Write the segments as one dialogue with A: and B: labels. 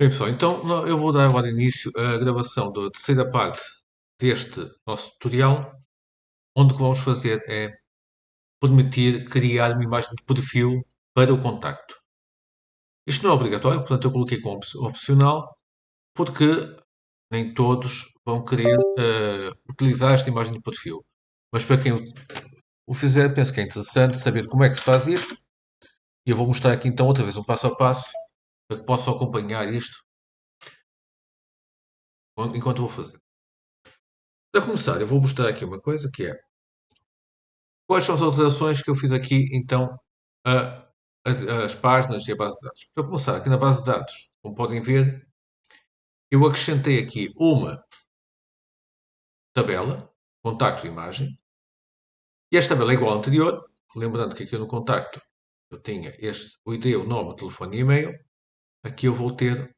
A: Bem, pessoal, então eu vou dar agora início à gravação da terceira parte deste nosso tutorial, onde o que vamos fazer é permitir criar uma imagem de perfil para o contacto. Isto não é obrigatório, portanto eu coloquei como opcional, porque nem todos vão querer utilizar esta imagem de perfil. Mas para quem o fizer, penso que é interessante saber como é que se faz isto. E eu vou mostrar aqui então outra vez um passo a passo, para que possam acompanhar isto enquanto vou fazer. Para começar, eu vou mostrar aqui uma coisa que é quais são as alterações que eu fiz aqui, então, a- as páginas e a base de dados. Para começar, aqui na base de dados, como podem ver, eu acrescentei aqui uma tabela, contacto e imagem, e esta tabela é igual à anterior, lembrando que aqui no contacto eu tinha o ID, o nome, o telefone e e-mail, aqui eu vou ter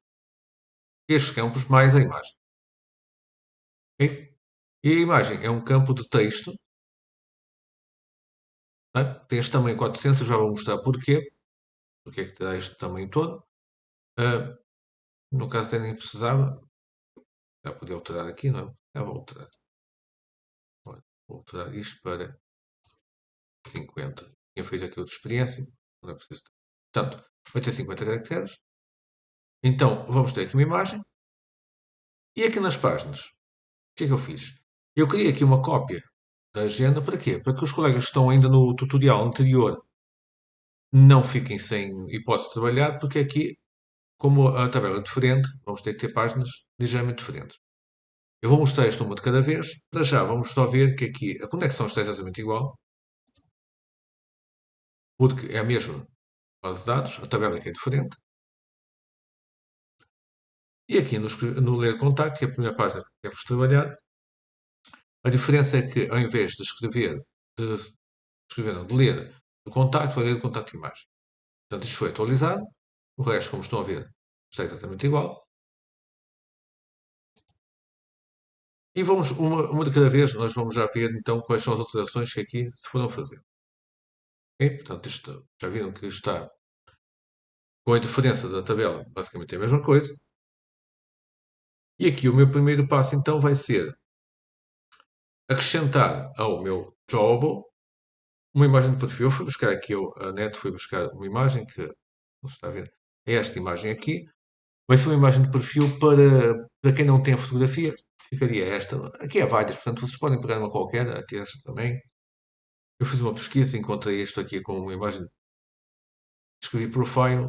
A: estes campos mais a imagem. Ok? E a imagem é um campo de texto, né? Tem este tamanho 400, eu já vou mostrar porquê, porque é que dá este tamanho todo. Ah, no caso até nem precisava, já podia alterar aqui, não é? Já vou alterar. Olha, vou alterar isto para 50. Tinha feito aqui outra experiência, não é preciso. Portanto, vai ter 50 caracteres. Então, vamos ter aqui uma imagem. E aqui nas páginas, o que é que eu fiz? Eu criei aqui uma cópia da agenda. Para quê? Para que os colegas que estão ainda no tutorial anterior não fiquem sem hipótese de trabalhar, porque aqui, como a tabela é diferente, vamos ter que ter páginas ligeiramente diferentes. Eu vou mostrar isto uma de cada vez. Para já, vamos só ver que aqui a conexão está exatamente igual, porque é a mesma base de dados, a tabela é que é diferente. E aqui no ler contacto, que é a primeira página que temos de trabalhar, a diferença é que ao invés de ler o contacto, vai ler o contacto de imagem. Portanto, isto foi atualizado. O resto, como estão a ver, está exatamente igual. E vamos, uma de cada vez, nós vamos já ver então quais são as alterações que aqui se foram fazer. Ok? Portanto, já viram que está com a diferença da tabela, basicamente é a mesma coisa. E aqui o meu primeiro passo então vai ser acrescentar ao meu job uma imagem de perfil. Eu fui buscar aqui, a net foi buscar uma imagem que, não se está a ver, é esta imagem aqui. Vai ser uma imagem de perfil para quem não tem a fotografia. Ficaria esta. Aqui há várias, portanto vocês podem pegar uma qualquer, aqui esta também. Eu fiz uma pesquisa, encontrei isto aqui com uma imagem, escrevi profile,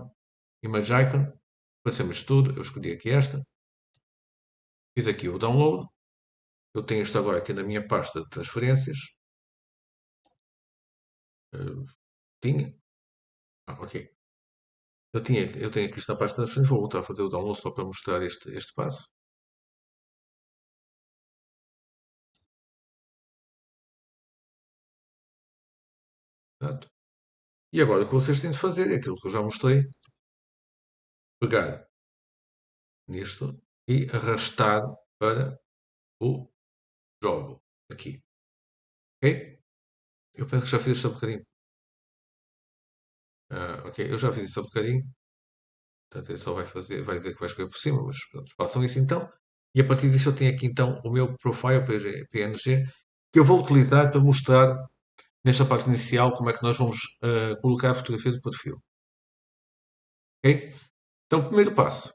A: image icon, apareceu-me isto tudo, eu escolhi aqui esta, fiz aqui o download, eu tenho isto agora aqui na minha pasta de transferências, tinha, ok, eu tenho aqui esta pasta de transferências, vou voltar a fazer o download só para mostrar este passo. Portanto, e agora o que vocês têm de fazer é aquilo que eu já mostrei, pegar nisto e arrastar para o jogo, aqui, ok? Eu penso que já fiz isto há um bocadinho. Ok, eu já fiz isto há um bocadinho. Portanto, ele só vai dizer que vai escolher por cima, mas pronto, façam isso então. E a partir disso eu tenho aqui então o meu profile PNG que eu vou utilizar para mostrar nesta parte inicial como é que nós vamos colocar a fotografia do perfil. Ok? Então, o primeiro passo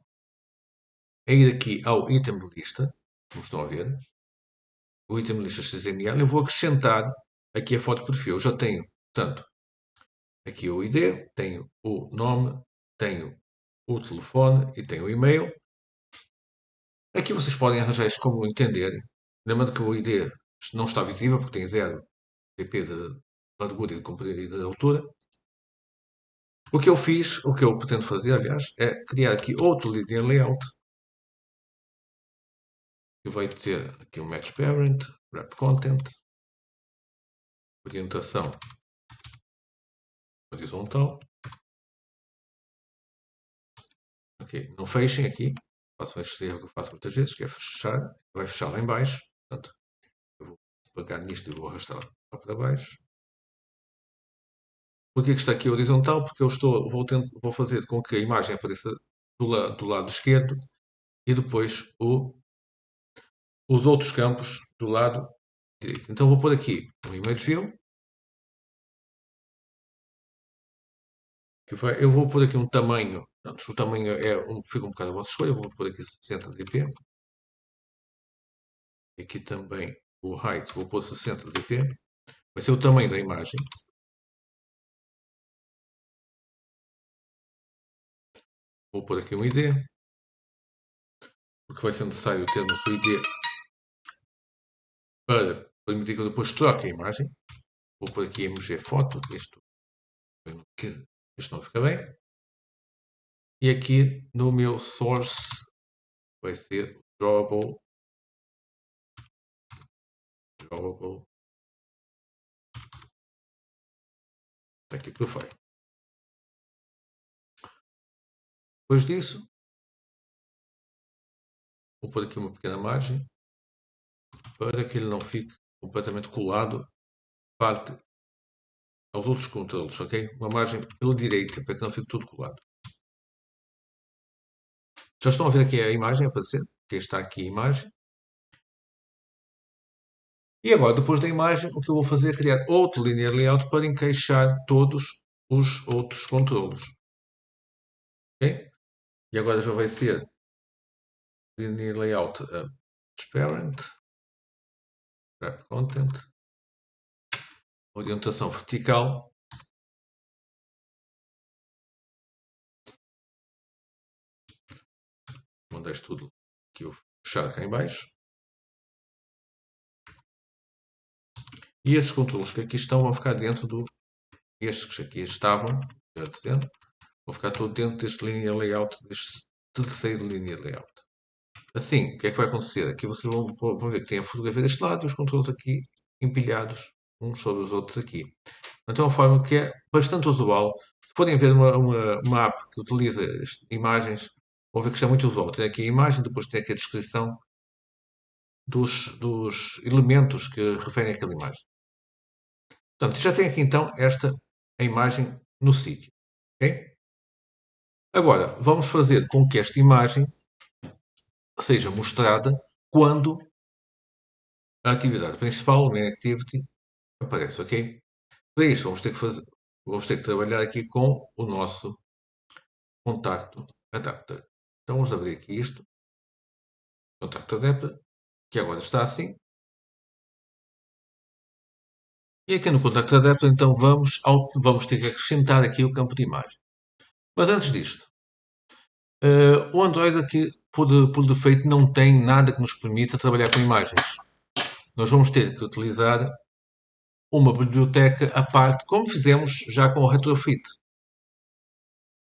A: é ir aqui ao item de lista, como estão a ver, o item de lista XML. Eu vou acrescentar aqui a foto de perfil. Eu já tenho, portanto, aqui o ID, tenho o nome, tenho o telefone e tenho o e-mail. Aqui vocês podem arranjar isto como entenderem. Lembrando que o ID não está visível porque tem 0 dp de largura e de comprimento e de altura. O que eu fiz, o que eu pretendo fazer, aliás, é criar aqui outro linear layout que vai ter aqui um match parent, wrap content, orientação horizontal. Ok, não fechem aqui. Façam este erro que eu faço muitas vezes, que é fechar. Vai fechar lá em baixo. Portanto, eu vou pegar nisto e vou arrastar lá para baixo. Porquê que está aqui horizontal? Porque eu vou fazer com que a imagem apareça do lado esquerdo e depois os outros campos do lado direito. Então vou pôr aqui o Image View. Eu vou pôr aqui um tamanho. Pronto, o tamanho fica um bocado a vossa escolha. Eu vou pôr aqui 60 dp. Aqui também o height, vou pôr 60 dp. Vai ser o tamanho da imagem. Vou pôr aqui um ID, porque vai ser necessário termos o ID para permitir que eu depois troque a imagem. Vou pôr aqui MG Foto, isto não fica bem. E aqui no meu source vai ser drawable. Está aqui profile. Depois disso, vou pôr aqui uma pequena margem para que ele não fique completamente colado parte aos outros controlos, ok? Uma margem pela direita para que não fique tudo colado. Já estão a ver aqui a imagem a aparecer? Aqui está aqui a imagem. E agora, depois da imagem, o que eu vou fazer é criar outro linear layout para encaixar todos os outros controlos. Ok? E agora já vai ser linear layout transparent, wrap content, orientação vertical. Vou mandar isto tudo aqui, eu fechar cá em baixo. E estes controlos que aqui estão vão ficar dentro do... Estes que aqui estavam, dizendo, vão ficar todos dentro deste linear layout, deste terceiro linear layout. Assim, o que é que vai acontecer? Aqui vocês vão ver que tem a fotografia deste lado e os controles aqui empilhados uns sobre os outros aqui. Então é uma forma que é bastante usual. Se forem ver uma app que utiliza imagens, vão ver que isto é muito usual. Tem aqui a imagem, depois tem aqui a descrição dos elementos que referem àquela imagem. Portanto, já tem aqui então a imagem no sítio. Okay? Agora, vamos fazer com que esta imagem seja mostrada quando a atividade principal, o main activity, aparece, ok? Para isto vamos ter que trabalhar aqui com o nosso contacto adapter. Então vamos abrir aqui isto, contacto adapter, que agora está assim. E aqui no contacto adapter, então vamos ter que acrescentar aqui o campo de imagem. Mas antes disto, o Android aqui, por defeito, não tem nada que nos permita trabalhar com imagens. Nós vamos ter que utilizar uma biblioteca à parte, como fizemos já com o Retrofit.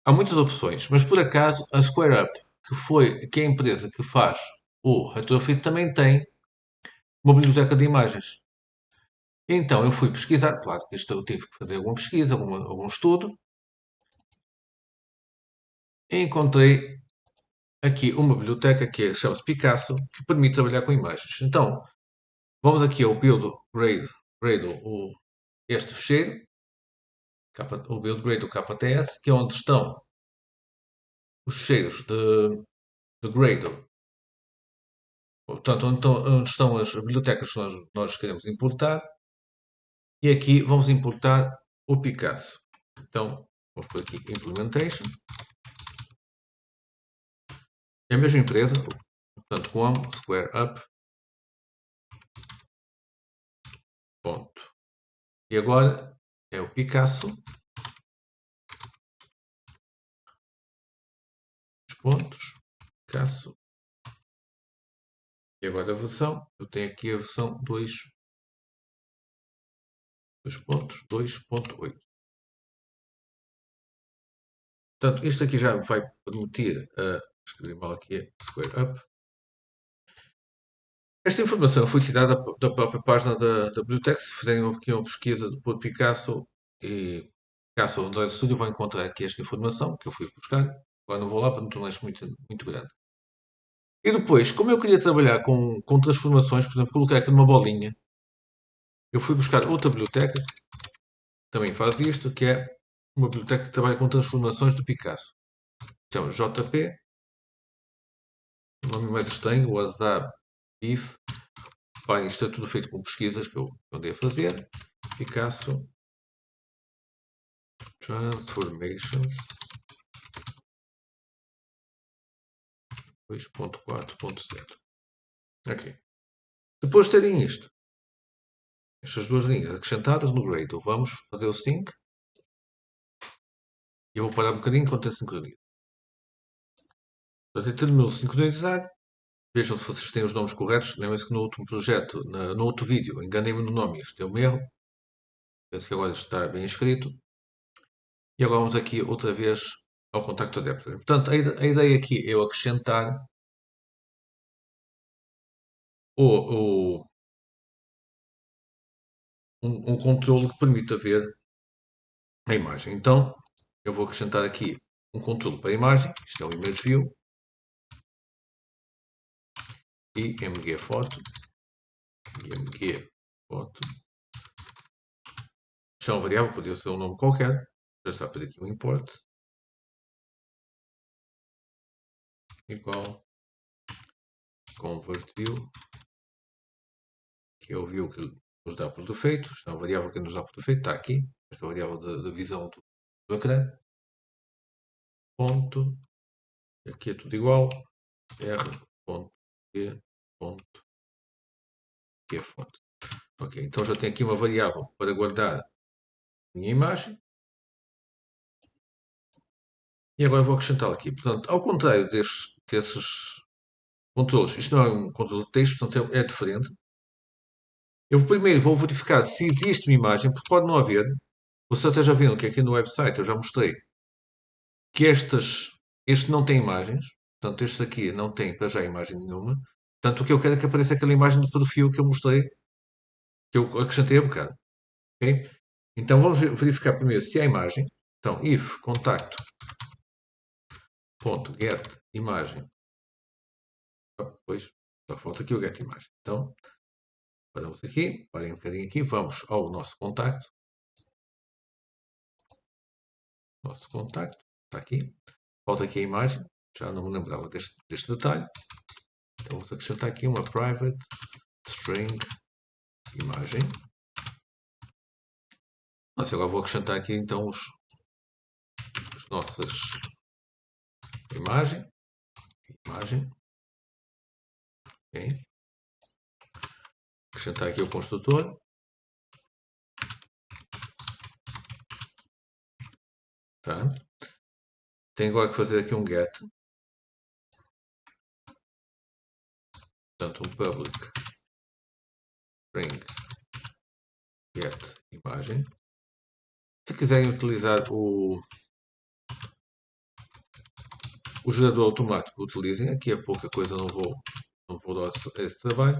A: Há muitas opções, mas por acaso a SquareUp, que é a empresa que faz o Retrofit, também tem uma biblioteca de imagens. Então eu fui pesquisar, claro que isto eu tive que fazer alguma pesquisa, algum estudo, e encontrei aqui uma biblioteca que chama-se Picasso, que permite trabalhar com imagens. Então, vamos aqui ao build grade este fecheiro, o build grade do KTS, que é onde estão os fecheiros de Gradle. Portanto, onde estão as bibliotecas que nós queremos importar. E aqui vamos importar o Picasso. Então, vamos por aqui Implementation. É a mesma empresa, portanto, como SquareUp. Ponto. E agora é o Picasso. Os pontos. Picasso. E agora a versão. Eu tenho aqui a versão 2.8. Portanto, isto aqui já vai permitir escrever mal aqui SquareUp. Esta informação foi tirada da própria página da biblioteca. Se fizerem aqui uma pesquisa por Picasso e Picasso Android Studio, vão encontrar aqui esta informação que eu fui buscar. Agora não vou lá para não tornar isto muito grande. E depois, como eu queria trabalhar com transformações, por exemplo, colocar aqui numa bolinha, eu fui buscar outra biblioteca que também faz isto, que é uma biblioteca que trabalha com transformações do Picasso. Chama JP nome mais estranho, WhatsApp if. Pá, isto é tudo feito com pesquisas que eu andei a fazer. Picasso Transformations 2.4.0. Ok. Depois de terem isto, estas duas linhas acrescentadas no Gradle, vamos fazer o sync. E eu vou parar um bocadinho enquanto é sincroniza. Portanto, eu terminou de sincronizar. Vejam se vocês têm os nomes corretos. Lembrem-se que no último projeto, no outro vídeo, enganei-me no nome. Isto deu um erro. Penso que agora está bem escrito. E agora vamos aqui outra vez ao contacto adapter. Portanto, a ideia aqui é eu acrescentar o, um controle que permita ver a imagem. Então, eu vou acrescentar aqui um controle para a imagem. Isto é o Image View. IMG Photo. IMG Photo. Isto é uma variável, podia ser um nome qualquer. Já está a pedir aqui um import. Igual convert view, que é o view que nos dá por defeito. Isto é uma variável que nos dá por defeito. Está aqui. Esta variável de visão do ecrã. Ponto. Aqui é tudo igual. R.G. Que é foto. Ok, então já tenho aqui uma variável para guardar a minha imagem. E agora vou acrescentá-la aqui. Portanto, ao contrário desses controles, isto não é um controle de texto, portanto é diferente. Eu primeiro vou verificar se existe uma imagem, porque pode não haver. Vocês até já viram que aqui no website eu já mostrei que este não tem imagens. Portanto, este aqui não tem para já imagem nenhuma. Portanto, o que eu quero é que apareça aquela imagem de perfil que eu mostrei, que eu acrescentei a bocado. Okay? Então vamos verificar primeiro se há imagem. Então, if contacto.get imagem. Depois, só falta aqui o get imagem. Então, paramos aqui, parem um bocadinho aqui, vamos ao nosso contacto. Nosso contacto, está aqui. Falta aqui a imagem, já não me lembrava deste detalhe. Então vamos acrescentar aqui uma private string imagem. Nossa, agora vou acrescentar aqui então as nossas imagem. Okay. Acrescentar aqui o construtor. Tá. Tenho agora que fazer aqui um get. Portanto, um public string get imagem. Se quiserem utilizar o gerador automático, utilizem. Aqui é pouca coisa, não vou dar esse trabalho.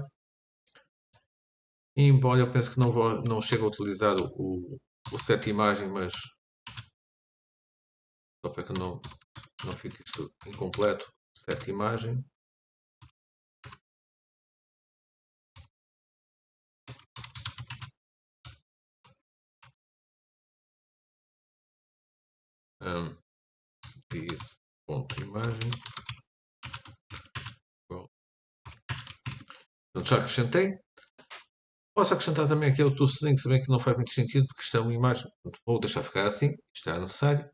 A: E, embora eu pense que não chego a utilizar o set imagem, mas só para que não fique isto incompleto, set imagem. This.imagem. Então, já acrescentei. Posso acrescentar também aqui o toString, se bem que não faz muito sentido, porque isto é uma imagem. Portanto, vou deixar ficar assim. Isto é necessário.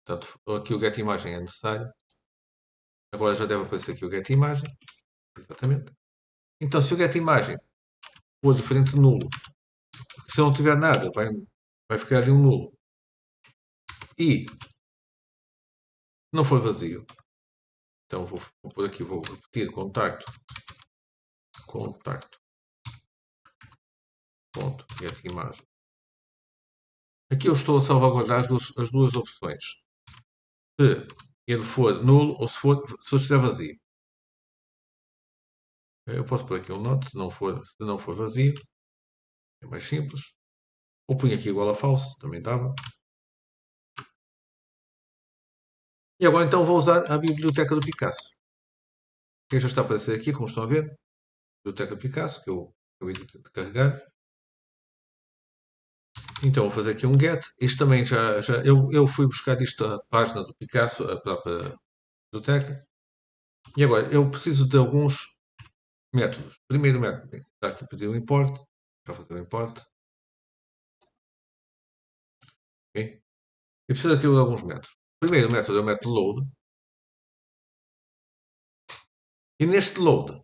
A: Portanto, aqui o getImagem é necessário. Agora já deve aparecer aqui o getImagem. Exatamente. Então, se o getImagem for diferente de nulo, se eu não tiver nada, vai ficar ali um nulo. E não for vazio. Então vou por aqui, vou repetir contacto. Get imagem. Aqui eu estou a salvaguardar as duas opções. Se ele for nulo ou se eu estiver vazio. Eu posso pôr aqui um note, se não for vazio. É mais simples. Ou ponho aqui igual a false, também dava. E agora então vou usar a biblioteca do Picasso. Que já está a aparecer aqui, como estão a ver. Biblioteca Picasso, que eu acabei de carregar. Então vou fazer aqui um get. Isto também eu fui buscar isto à página do Picasso, a própria biblioteca. E agora, eu preciso de alguns métodos. Primeiro método, está aqui pedir o import, para fazer o import. Ok? E preciso aqui de alguns métodos. O primeiro método é o método load. E neste load,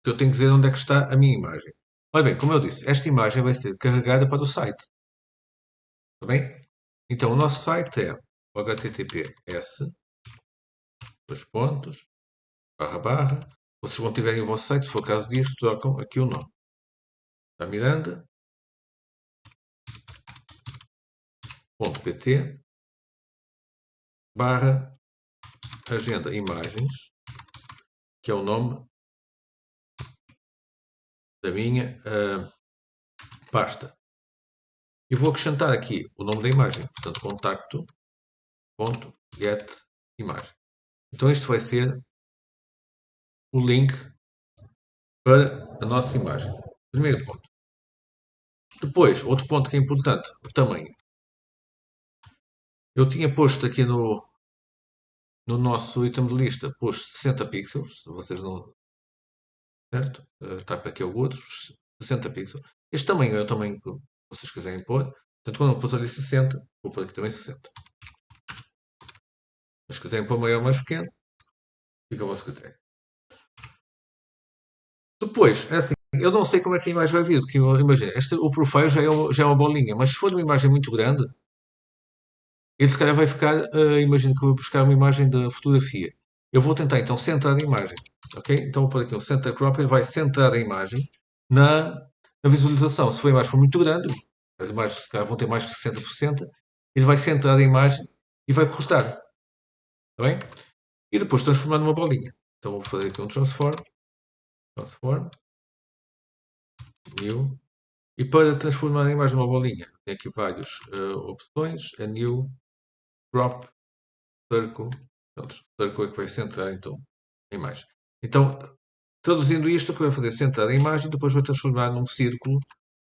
A: que eu tenho que dizer onde é que está a minha imagem. Olha bem, como eu disse, esta imagem vai ser carregada para o site. Está bem? Então, o nosso site é o https, dois pontos, barra, barra. Vocês quando tiverem o vosso site, se for o caso disso, trocam aqui o nome. Está miranda.pt barra agenda imagens, que é o nome da minha pasta. E vou acrescentar aqui o nome da imagem, portanto, contacto.getImagem. Então, este vai ser o link para a nossa imagem. Primeiro ponto. Depois, outro ponto que é importante, o tamanho. Eu tinha posto aqui no nosso item de lista, posto 60 pixels, se vocês não... Certo? Está para aqui o outro, 60 pixels. Este tamanho é o tamanho que vocês quiserem pôr. Portanto, quando eu pus ali 60, vou pôr aqui também 60. Mas se quiserem pôr maior ou mais pequeno, fica a vosso critério. Depois, é assim, eu não sei como é que a imagem vai vir, porque imagina, o profile já é uma bolinha, mas se for uma imagem muito grande, ele se calhar vai ficar, imagina que eu vou buscar uma imagem da fotografia. Eu vou tentar então centrar a imagem, ok? Então vou pôr aqui um center crop, ele vai centrar a imagem na, na visualização. Se for a imagem for muito grande, as imagens se calhar vão ter mais que 60%, ele vai centrar a imagem e vai cortar, está bem? E depois transformar numa bolinha. Então vou fazer aqui um transform, new, e para transformar a imagem numa bolinha, tem aqui várias opções, a new, crop, circle, circle é que vai centrar então a imagem. Então, traduzindo isto, o que vai fazer é centrar a imagem e depois vai transformar num círculo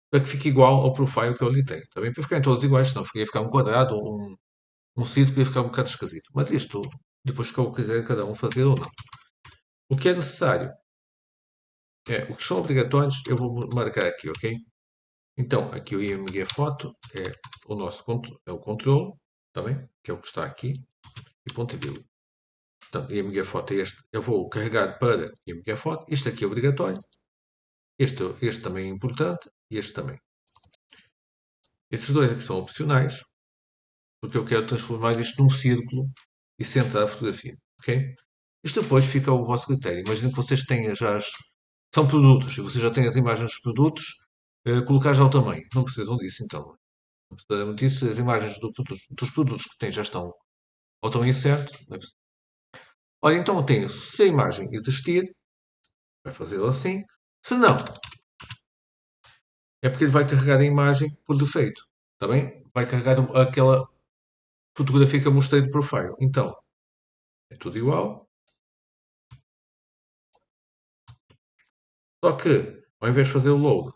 A: para que fique igual ao profile que eu ali tenho. Também para ficarem todos iguais, senão ia ficar um quadrado ou um círculo ia ficar um bocado esquisito. Mas isto, depois que eu quiser cada um fazer ou não. O que é necessário o que são obrigatórios, eu vou marcar aqui, ok? Então, aqui o IMG Foto é o nosso é o controle, também, que é o que está aqui, e ponto e vírgula. Portanto, IMG Foto é este, eu vou carregar para IMG Foto, este aqui é obrigatório, este também é importante, e este também. Esses dois aqui são opcionais, porque eu quero transformar isto num círculo e centrar a fotografia, ok? Isto depois fica ao vosso critério. Imagino que vocês tenham já são produtos, e vocês já têm as imagens dos produtos, colocar já o tamanho. Não precisam disso, então. Não precisam disso. As imagens dos produtos que têm já estão ao tamanho certo. Não é preciso. Olha, então eu tenho, se a imagem existir, vai fazê-lo assim. Se não, é porque ele vai carregar a imagem por defeito. Está bem? Vai carregar aquela fotografia que eu mostrei de profile. Então, é tudo igual. Só que, ao invés de fazer o load,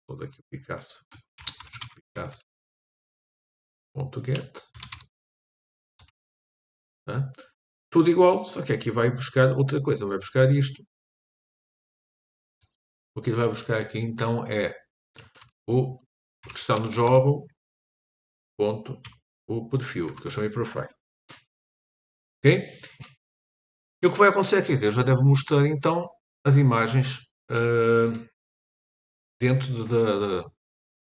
A: vou dar aqui o Picasso.get, tá? Tudo igual, só que aqui vai buscar outra coisa. Vai buscar isto. O que ele vai buscar aqui então é o questão do job, ponto, o perfil, que eu chamei profile. Ok? E o que vai acontecer aqui é que eu já devo mostrar então as imagens dentro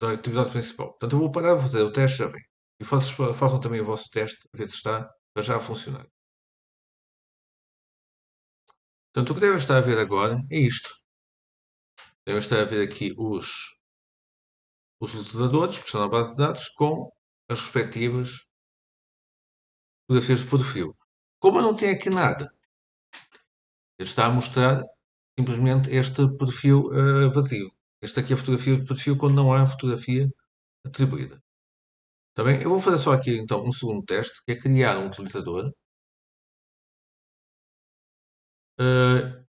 A: da atividade principal. Portanto, eu vou parar, vou fazer o teste já bem. E façam também o vosso teste, a ver se está já a funcionar. Portanto, o que devem estar a ver agora é isto. Devem estar a ver aqui os utilizadores que estão na base de dados com as respectivas fotografias de perfil. Como eu não tenho aqui nada, ele está a mostrar simplesmente este perfil vazio. Este aqui é a fotografia de perfil quando não há fotografia atribuída. Está bem? Eu vou fazer só aqui então um segundo teste, que é criar um utilizador uh,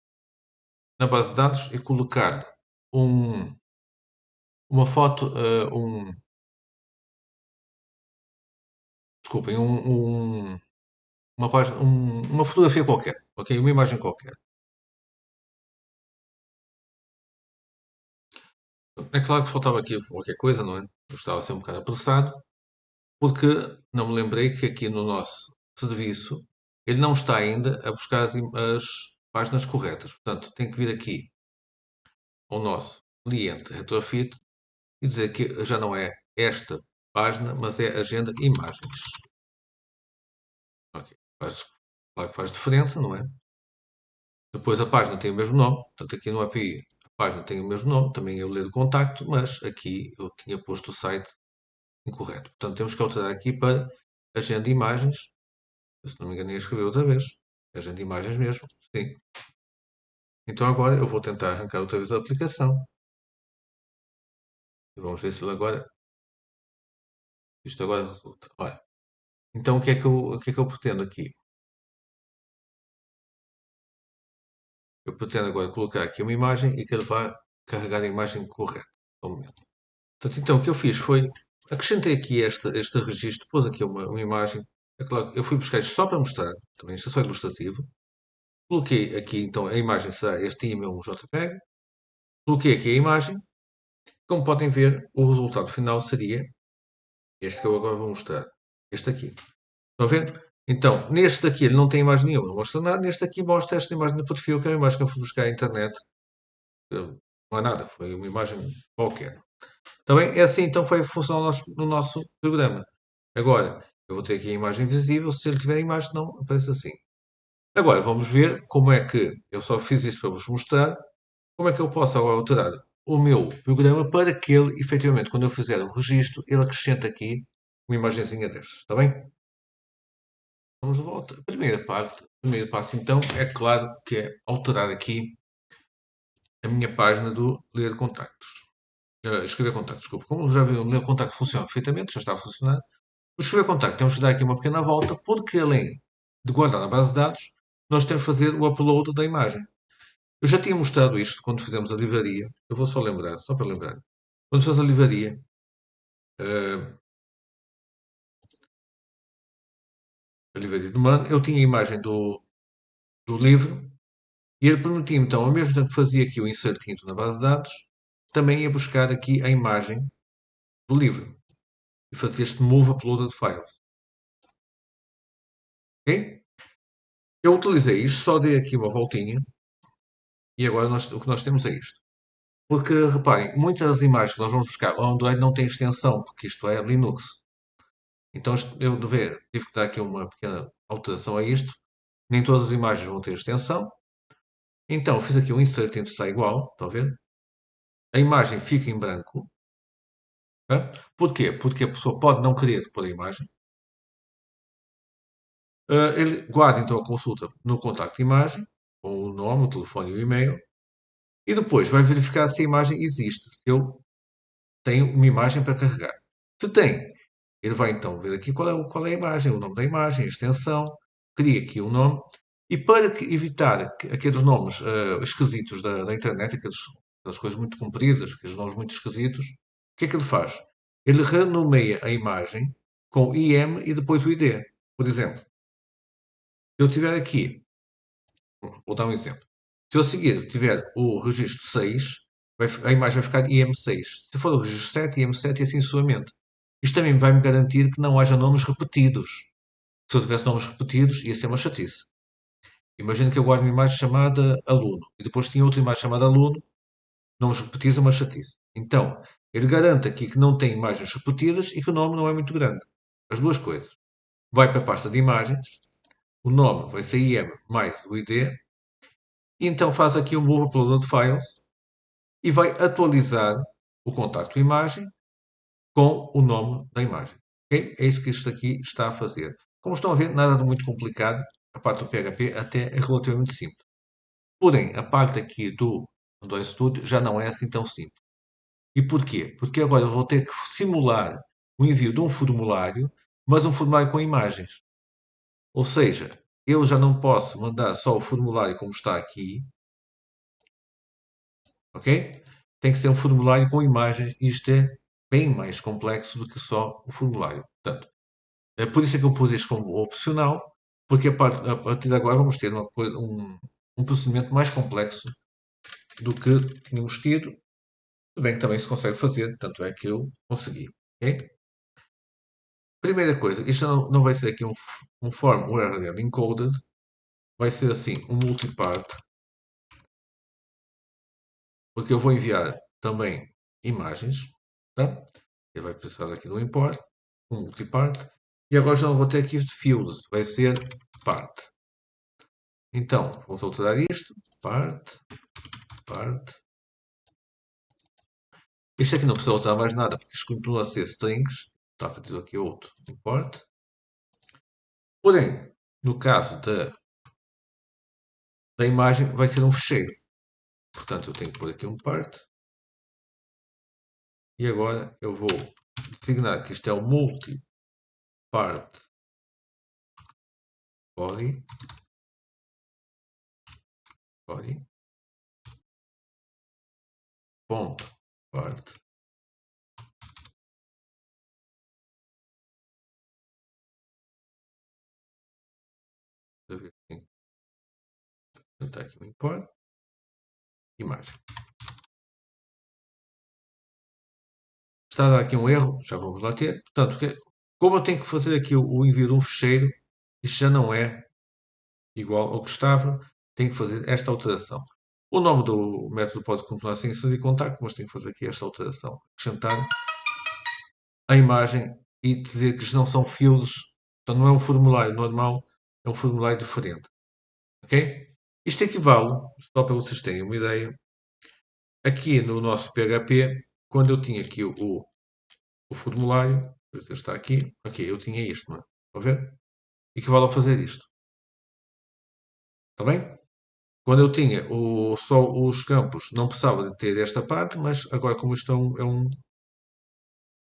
A: na base de dados e colocar uma foto, desculpem, uma página, uma fotografia qualquer, ok? Uma imagem qualquer. É claro que faltava aqui qualquer coisa, não é? Eu estava a ser um bocado apressado, porque não me lembrei que aqui no nosso serviço ele não está ainda a buscar as páginas corretas. Portanto, tem que vir aqui ao nosso cliente Retrofit e dizer que já não é esta página, mas é agenda imagens. Ok. Claro que faz diferença, não é? Depois a página tem o mesmo nome, portanto aqui no API a página tem o mesmo nome, também é o ler de contacto, mas aqui eu tinha posto o site incorreto. Portanto temos que alterar aqui para agenda de imagens. Se não me engano, ia escrever outra vez. Agenda de imagens mesmo. Sim. Então agora eu vou tentar arrancar outra vez a aplicação. E vamos ver se ele agora. Isto agora resulta. Olha. Então o que é que eu pretendo aqui? Eu pretendo agora colocar aqui uma imagem e que ele vá carregar a imagem correta. Só um momento. Portanto, então o que eu fiz foi. Acrescentei aqui este registro, pus aqui uma imagem. É claro, eu fui buscar isto só para mostrar. Também isto é só ilustrativo. Coloquei aqui, então, a imagem será este e-mail JPEG. Coloquei aqui a imagem. Como podem ver, o resultado final seria este que eu agora vou mostrar. Este aqui. Estão a ver? Então, neste daqui ele não tem imagem nenhuma, não mostra nada. Neste aqui mostra esta imagem de perfil, que é a imagem que eu fui buscar à internet. Não há nada, foi uma imagem qualquer. Também é assim, então foi funcionar no nosso programa. Agora, eu vou ter aqui a imagem visível. Se ele tiver a imagem, não aparece assim. Agora, vamos ver como é que eu só fiz isto para vos mostrar. Como é que eu posso agora alterar o meu programa para que ele, efetivamente, quando eu fizer o registro, ele acrescente aqui uma imagenzinha destas, está bem? Vamos de volta. A primeira parte, o primeiro passo então, é claro que é alterar aqui a minha página do ler contactos. Escrever contactos, desculpa. Como já viu, o ler contacto funciona perfeitamente, já está a funcionar. O escrever contacto temos que dar aqui uma pequena volta, porque além de guardar na base de dados, nós temos que fazer o upload da imagem. Eu já tinha mostrado isto quando fizemos a livraria. Eu vou só lembrar, só para lembrar. Quando fizemos a livraria, eh, eu tinha a imagem do livro e ele permitia então, ao mesmo tempo que fazia aqui o insertinho na base de dados, também ia buscar aqui a imagem do livro e fazia este move uploaded files. Ok? Eu utilizei isto, só dei aqui uma voltinha e agora o que nós temos é isto. Porque, reparem, muitas das imagens que nós vamos buscar ao Android não têm extensão, porque isto é Linux. Então eu tive que dar aqui uma pequena alteração a isto. Nem todas as imagens vão ter extensão. Então fiz aqui um insert entre está igual, estão a ver? A imagem fica em branco. Tá? Porquê? Porque a pessoa pode não querer pôr a imagem. Ele guarda então a consulta no contacto de imagem, com o nome, o telefone e o e-mail. E depois vai verificar se a imagem existe, se eu tenho uma imagem para carregar. Se tem, ele vai então ver aqui qual é a imagem, o nome da imagem, a extensão, cria aqui o nome. E para evitar aqueles nomes esquisitos da internet, aquelas coisas muito compridas, aqueles nomes muito esquisitos, o que é que ele faz? Ele renomeia a imagem com IM e depois o ID. Por exemplo, se eu tiver aqui, vou dar um exemplo. Se eu seguir tiver o registro 6, a imagem vai ficar IM6. Se for o registro 7, IM7 e assim sucessivamente. Isto também vai me garantir que não haja nomes repetidos. Se eu tivesse nomes repetidos, ia ser uma chatice. Imagina que eu guardo uma imagem chamada aluno e depois tinha outra imagem chamada aluno, nomes repetidos é uma chatice. Então, ele garante aqui que não tem imagens repetidas e que o nome não é muito grande. As duas coisas. Vai para a pasta de imagens, o nome vai ser IM mais o ID, e então faz aqui um move upload files e vai atualizar o contacto imagem com o nome da imagem. Okay? É isso que isto aqui está a fazer. Como estão a ver, nada de muito complicado. A parte do PHP até é relativamente simples. Porém, a parte aqui do Android Studio já não é assim tão simples. E porquê? Porque agora eu vou ter que simular o envio de um formulário, mas um formulário com imagens. Ou seja, eu já não posso mandar só o formulário como está aqui, ok? Tem que ser um formulário com imagens e isto é bem mais complexo do que só o formulário. Portanto, é por isso é que eu pus isto como opcional. porque a partir de agora vamos ter um procedimento mais complexo do que tínhamos tido, se bem que também se consegue fazer, tanto é que eu consegui. Ok? Primeira coisa, isto não vai ser aqui um form URL encoded, vai ser assim um multipart, porque eu vou enviar também imagens, tá? Ele vai precisar aqui do import, um multipart, e agora já não vou ter aqui de fields, vai ser part. Então, vamos alterar isto, part. Isto aqui não precisa alterar mais nada, porque isto continua a ser strings, está a partir aqui outro import. Porém, no caso da imagem, vai ser um fecheiro. Portanto, eu tenho que pôr aqui um part. E agora eu vou designar que isto é o multi-part body, ponto part. Está aqui o import, imagem. Está a dar aqui um erro, já vamos lá ter. Portanto, como eu tenho que fazer aqui o envio de um fecheiro, isto já não é igual ao que estava, tenho que fazer esta alteração. O nome do método pode continuar sem inserir contacto, mas tenho que fazer aqui esta alteração. Acrescentar a imagem e dizer que isto não são fields, então não é um formulário normal, é um formulário diferente. Ok? Isto equivale, só para vocês terem uma ideia, aqui no nosso PHP, quando eu tinha aqui o formulário, está aqui, ok, eu tinha isto, não é? Estão a ver? Equivale a fazer isto. Está bem? Quando eu tinha só os campos, não precisava de ter esta parte, mas agora como isto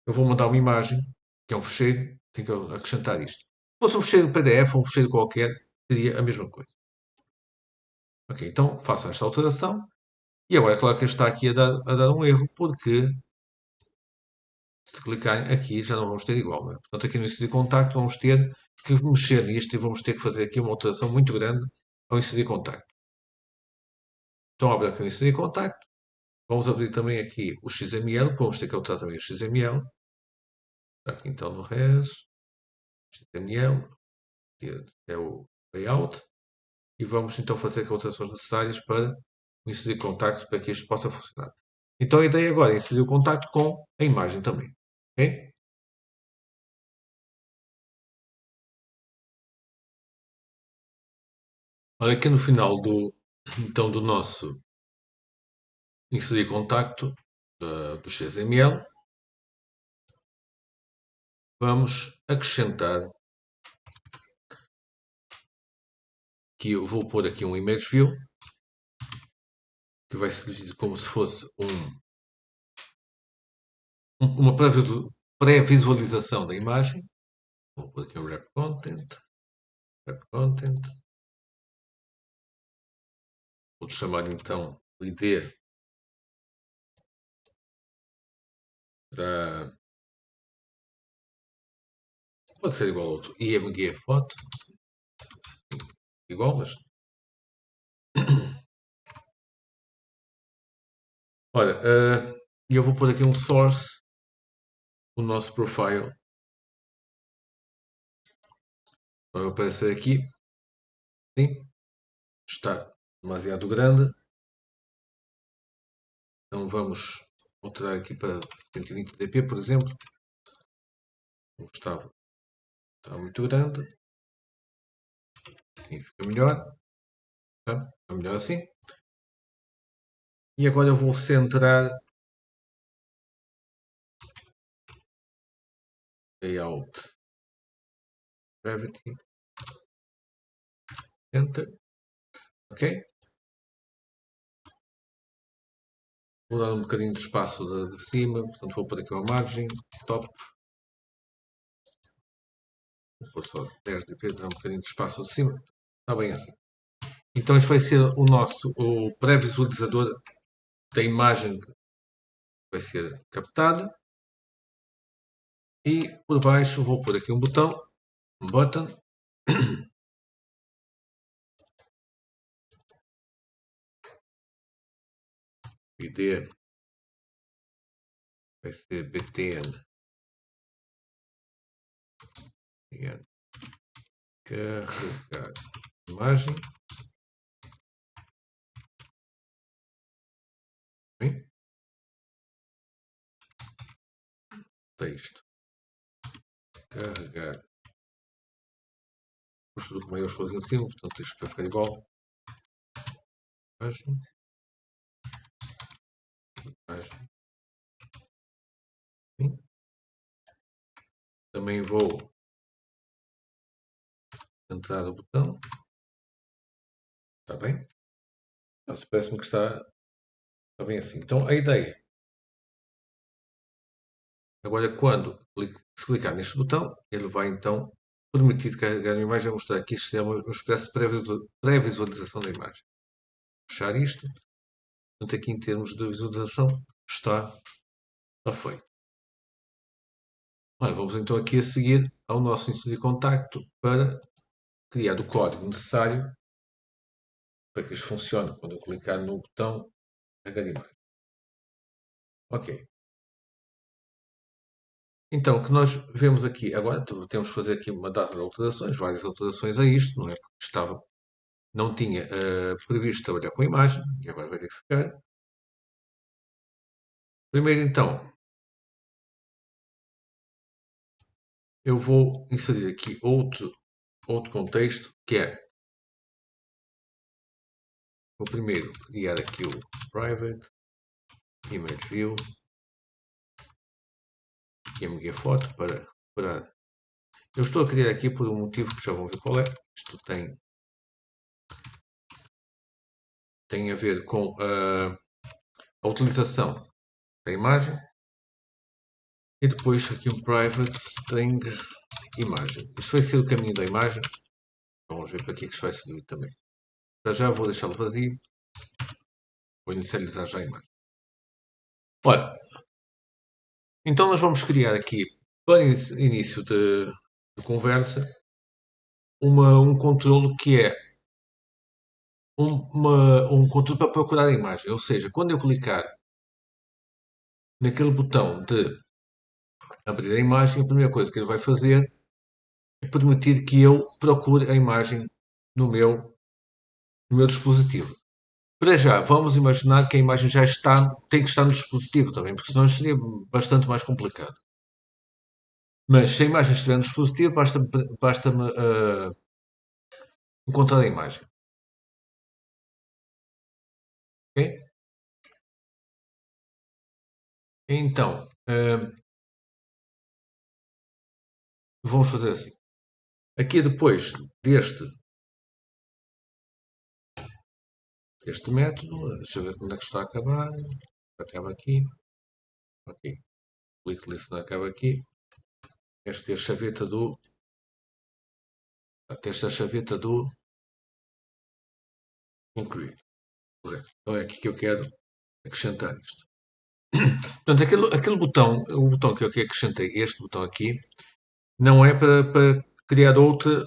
A: eu vou mandar uma imagem, que é um fecheiro, tenho que acrescentar isto. Se fosse um fecheiro PDF ou um fecheiro qualquer, seria a mesma coisa. Ok, então faço esta alteração. E agora é claro que está aqui a dar um erro, porque se clicarem aqui já não vamos ter igual. Não é? Portanto, aqui no inserir contacto vamos ter que mexer nisto e vamos ter que fazer aqui uma alteração muito grande ao inserir contacto. Então, abre aqui o inserir contacto. Vamos abrir também aqui o XML, vamos ter que alterar também o XML. Aqui então no res, XML, que é o layout. E vamos então fazer as alterações necessárias para inserir contacto para que isto possa funcionar. Então a ideia agora é inserir o contacto com a imagem também. Okay? Olha aqui no final então, do nosso inserir contacto do XML, vamos acrescentar que eu vou pôr aqui um image view, que vai ser como se fosse uma pré-visualização da imagem. Vou pôr aqui um wrap content. Vou chamar então o ID da. Pode ser igual a outro. IMG foto. Igual, mas. Olha, eu vou pôr aqui um source, o nosso profile. Vai aparecer aqui. Sim. Está demasiado grande. Então vamos alterar aqui para 120 dp, por exemplo. Não estava. Está muito grande. Assim fica melhor. Tá? Fica melhor assim. E agora eu vou centrar layout gravity. Enter. Ok? Vou dar um bocadinho de espaço de cima, portanto vou pôr aqui uma margem, top. Vou pôr só 10 dp, dar um bocadinho de espaço de cima. Está bem assim. Então este vai ser o pré-visualizador da imagem que vai ser captada. E por baixo vou pôr aqui um botão, um button, id vai ser btn carregar imagem. Bem, texto carregar posto tudo com maiúsculas em cima, portanto isto vai ficar igual. Imagem, imagem. Sim. Também vou entrar o botão. Está bem? Nossa, parece-me que está bem assim. Então a ideia, agora quando se clicar neste botão, ele vai então permitir carregar a imagem, mostrar que isto é uma espécie de pré-visualização da imagem. Fechar isto. Portanto, aqui em termos de visualização está feito. Olha, vamos então aqui a seguir ao nosso inserir contacto para criar o código necessário para que isto funcione quando eu clicar no botão carregar imagem. Ok. Então, o que nós vemos aqui, agora temos que fazer aqui uma data de alterações, várias alterações a isto, não é? Porque não tinha previsto trabalhar com a imagem, e agora vai verificar. Primeiro, então, eu vou inserir aqui outro contexto, que é, vou primeiro criar aqui o private image view e foto para recuperar. Eu estou a criar aqui por um motivo que já vão ver qual é. Isto tem a ver com a utilização da imagem e depois aqui um private string imagem. Isto vai ser o caminho da imagem. Vamos ver para que é que isto vai servir também. Já vou deixá-lo vazio. Vou inicializar já a imagem. Olha, então nós vamos criar aqui, para início de conversa, um controle que é um controle para procurar a imagem. Ou seja, quando eu clicar naquele botão de abrir a imagem, a primeira coisa que ele vai fazer é permitir que eu procure a imagem no meu dispositivo. Para já, vamos imaginar que a imagem já tem que estar no dispositivo também, porque senão seria bastante mais complicado. Mas se a imagem estiver no dispositivo, basta-me encontrar a imagem. Ok? Então, vamos fazer assim. Aqui depois deste método, deixa eu ver quando é que está a acabar. Acaba aqui. Ok. Clique ali se não acaba aqui. Esta é a chaveta do. Esta é a chaveta do concluir. Correto. Então é aqui que eu quero acrescentar isto. Portanto, aquele botão, o botão que eu aqui acrescentei, este botão aqui, não é para criar outra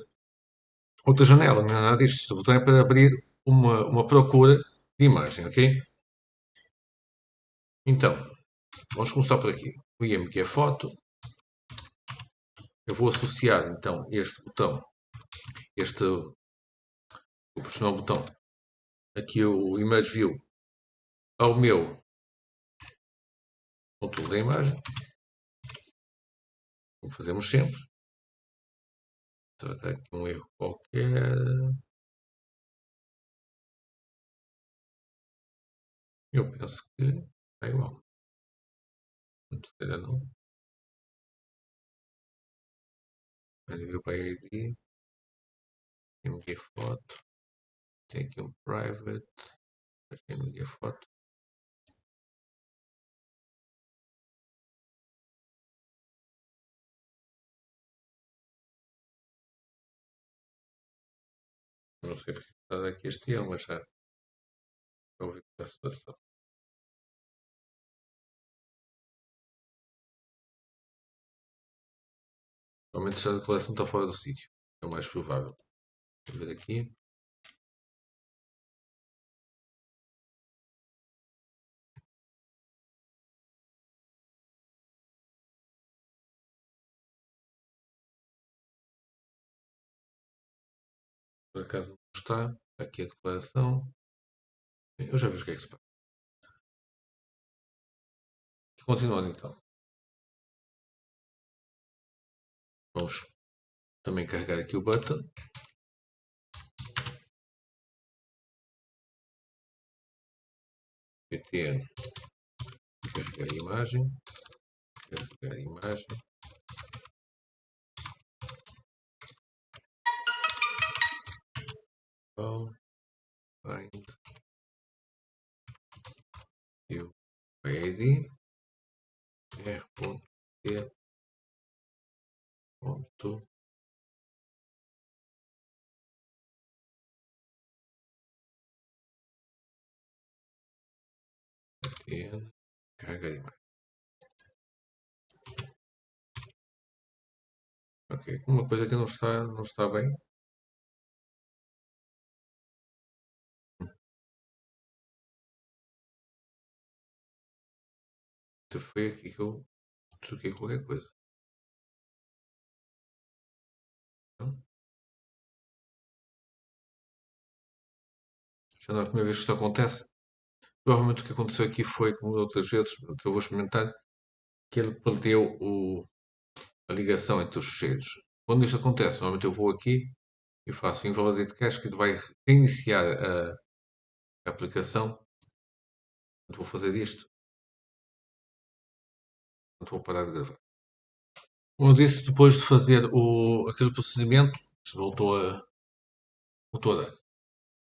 A: janela, não é nada disto. Este botão é para abrir uma procura de imagem, ok? Então, vamos começar por aqui. O IMG é foto. Eu vou associar então este botão, vou pressionar o botão, aqui o Image View, ao meu controle da imagem, como fazemos sempre. Então, está aqui um erro qualquer. Eu penso que está igual. Ainda não. View by ID, MG foto, tem aqui um private, MG foto. Não sei porque está aqui este erro, mas já ouvi a situação. Provavelmente já a coleção está fora do sítio. É o mais provável. Vou ver aqui. Por acaso não está. Aqui a declaração. Eu já vi o que é que se passa. Continuando então. Vamos também carregar aqui o button. PTN. Carregar a imagem. Carregar a imagem. Bom, find view ID r.t ponto PTN. Carregar a imagem. Ok, uma coisa que não está bem. Então foi aqui que eu troquei qualquer coisa. Não? Já não é a primeira vez que isto acontece. Provavelmente o que aconteceu aqui foi, como outras vezes, eu vou experimentar, que ele perdeu a ligação entre os ficheiros. Quando isto acontece, normalmente eu vou aqui e faço invalidate cache que vai reiniciar a aplicação. Portanto, vou fazer isto. Portanto, vou parar de gravar. Como eu disse, depois de fazer aquele procedimento, isto voltou a dar.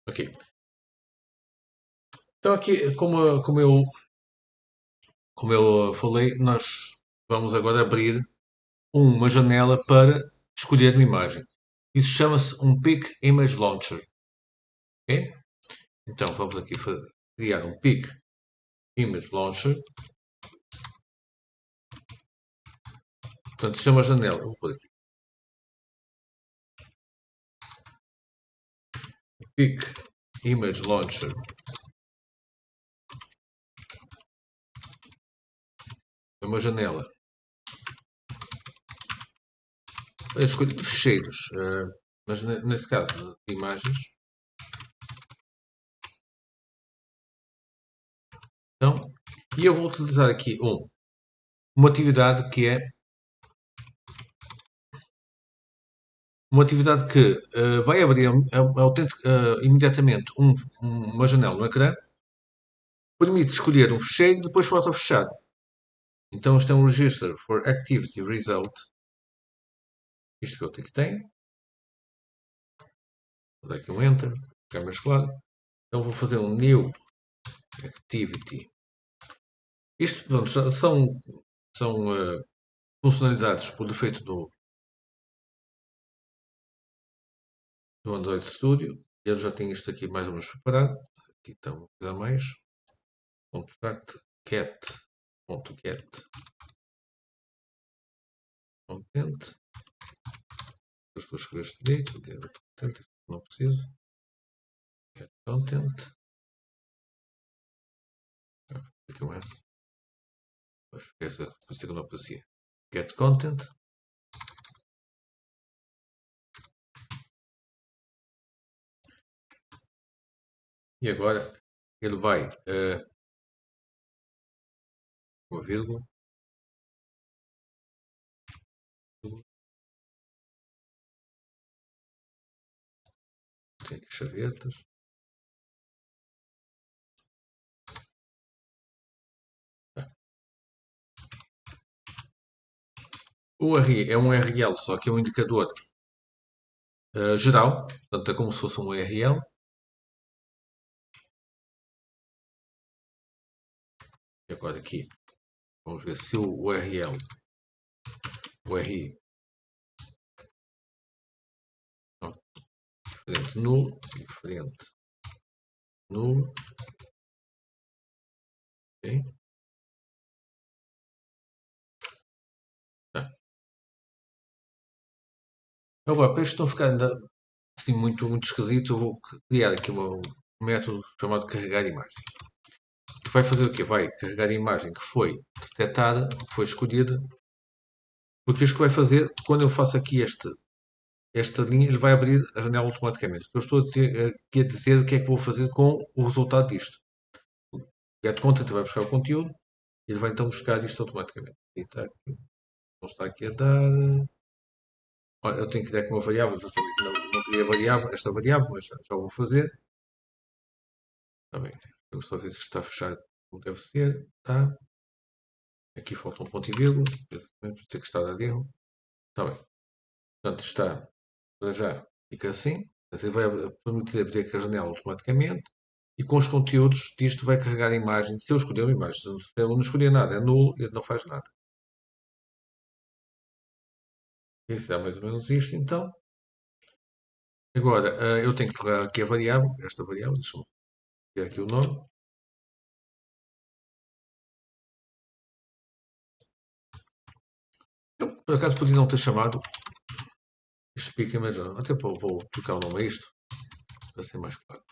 A: Ok. Então aqui, como eu falei, nós vamos agora abrir uma janela para escolher uma imagem. Isso chama-se um Pick Image Launcher. Ok? Então vamos aqui criar um Pick Image Launcher. Portanto, chama a janela. Vou pôr aqui. Pick Image Launcher. É uma janela. A escolha de ficheiros. Mas neste caso, de imagens. Então, e eu vou utilizar aqui uma atividade que é uma atividade que vai abrir imediatamente uma janela no ecrã, permite escolher um fecheiro e depois volta a fechar. Então isto é um Register for Activity Result. Isto que eu aqui tenho. Vou dar aqui um Enter, ficar mais claro. Então vou fazer um New Activity. Isto pronto, são funcionalidades por defeito do Android Studio. Eu já tenho isto aqui mais ou menos preparado. Aqui está uma coisa a mais. .start get content. Depois escolher este direito. Get content. Não preciso. Get content. Aqui um S. Pois, essa por isso que não aparecia. Get content. E agora ele vai uma vírgula. Tem aqui chavetas. O URL é um URL, só que é um indicador geral. Portanto, é como se fosse um URL. E agora aqui, vamos ver se o URL, URI, não, diferente, nulo, diferente, nulo. Ok? Tá. Agora, para isto não ficar ainda assim muito esquisito, eu vou criar aqui um método chamado carregar imagem. Que vai fazer o quê? Vai carregar a imagem que foi detectada, que foi escolhida, porque isto que vai fazer, quando eu faço aqui esta linha, ele vai abrir a janela automaticamente. Eu estou aqui a dizer o que é que vou fazer com o resultado disto. O get content vai buscar o conteúdo e ele vai então buscar isto automaticamente. E está aqui, não está aqui a dar. Olha, eu tenho que dar aqui uma variável, exatamente. Não queria variável, esta variável, mas já o vou fazer. Está bem. Eu só ver se está a fechar como deve ser. Tá. Aqui falta um ponto e vírgula. Exatamente, por isso é que está a dar erro. Está bem. Portanto, está. Para já fica assim. Portanto, ele vai permitir abrir aqui a janela automaticamente. E com os conteúdos disto vai carregar a imagem. Se eu escolher uma imagem, se ele não escolher nada, é nulo, ele não faz nada. Isso é mais ou menos isto, então. Agora, eu tenho que carregar aqui a variável, esta variável, deixa-me ver aqui o nome. Eu, por acaso, podia não ter chamado Speaker, mas até vou trocar o nome a isto, para ser mais claro.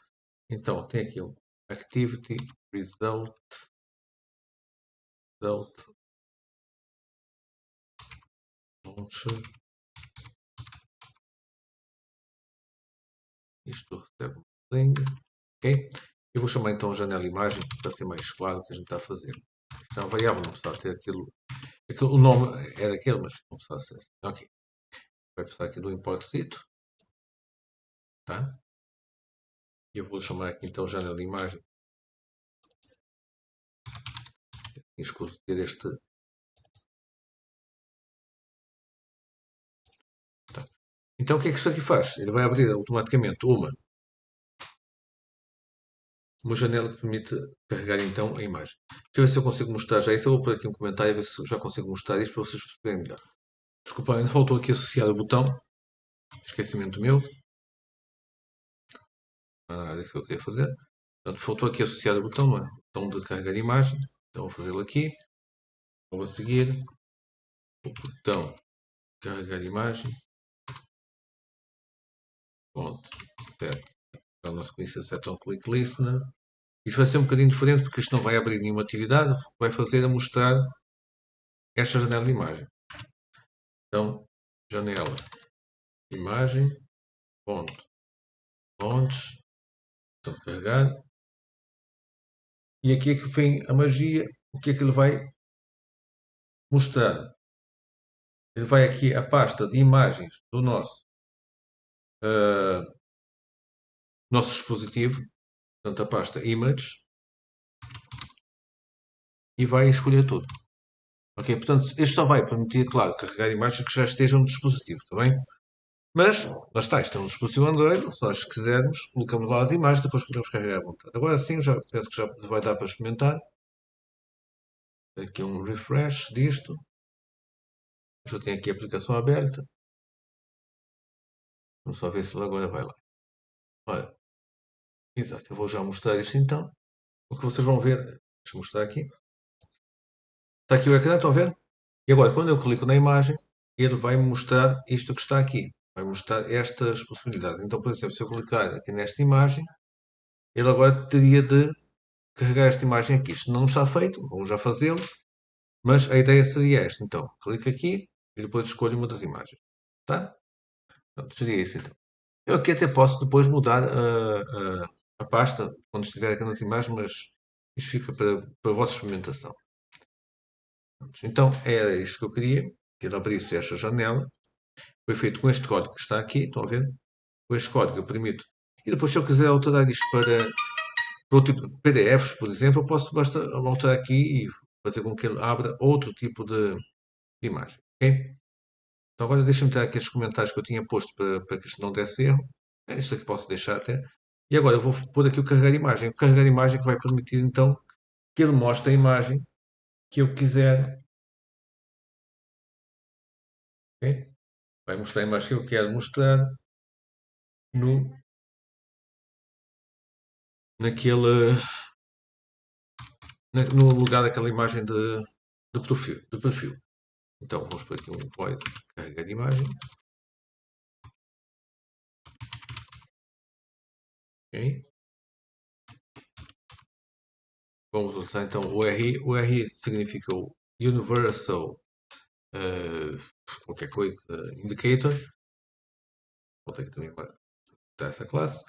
A: Então, tem aqui um Activity Result Launch. Isto recebe um link, ok? Eu vou chamar então janela imagem, para ser mais claro o que a gente está a fazer. Isto é uma variável, não precisa ter aquilo. O nome é daquele, mas não precisa ser assim. Ok. Vai precisar aqui do importzito. Tá? E eu vou chamar aqui então janela imagem. Escuso ter este. Tá. Então o que é que isto aqui faz? Ele vai abrir automaticamente uma janela que permite carregar então a imagem. Deixa eu ver se eu consigo mostrar já isso. Eu vou pôr aqui um comentário a ver se eu já consigo mostrar isto para vocês perceberem melhor. Desculpa, ainda faltou aqui associar o botão. Esquecimento meu. Era isso que eu queria fazer. Portanto, faltou aqui associar o botão, não é? O botão de carregar imagem. Então vou fazê-lo aqui. Vou a seguir. O botão carregar imagem. Ponto. Set. Então, a nossa conhecida set on click listener. Isto vai ser um bocadinho diferente porque isto não vai abrir nenhuma atividade. O que vai fazer é mostrar esta janela de imagem. Então, janela imagem. Ponto. Launch. Portanto, carregar. E aqui é que vem a magia. O que é que ele vai mostrar? Ele vai aqui a pasta de imagens do nosso dispositivo, portanto a pasta Image, e vai escolher tudo. Ok? Portanto, este só vai permitir, claro, carregar imagens que já estejam no dispositivo, está bem? Mas, lá está, isto é um dispositivo Android, se nós quisermos, colocamos lá as imagens, depois podemos carregar à vontade. Agora sim, já penso que já vai dar para experimentar. Aqui um refresh disto. Já tenho aqui a aplicação aberta. Vamos só ver se ele agora vai lá. Olha, exato, eu vou já mostrar isto então. O que vocês vão ver, deixa eu mostrar aqui. Está aqui o ecrã, estão a ver? E agora, quando eu clico na imagem, ele vai mostrar isto que está aqui. Vai mostrar estas possibilidades. Então, por exemplo, se eu clicar aqui nesta imagem, ele agora teria de carregar esta imagem aqui. Isto não está feito, vamos já fazê-lo, mas a ideia seria esta. Então, clico aqui e depois escolho uma das imagens. Tá? Pronto, seria isso então. Eu aqui até posso depois mudar a pasta quando estiver aqui nas imagens, mas isto fica para a vossa experimentação. Então, era isto que eu queria, que ele abrisse esta janela. Foi feito com este código que está aqui, estão a ver? Com este código eu permito. E depois, se eu quiser alterar isto para outro tipo de PDFs, por exemplo, eu posso basta alterar aqui e fazer com que ele abra outro tipo de imagem. Ok? Então agora deixa-me ter aqui estes comentários que eu tinha posto para que isto não desse erro. Isto aqui posso deixar até. E agora eu vou pôr aqui o carregar imagem. O carregar imagem que vai permitir então que ele mostre a imagem que eu quiser. Ok? Vai mostrar a imagem que eu quero mostrar no, naquele, no lugar daquela imagem de perfil. Então vamos por aqui um void carregar imagem. Okay? Vamos usar então o RI. O RI significa o Universal qualquer coisa Indicator. Vou ter aqui também botar essa classe,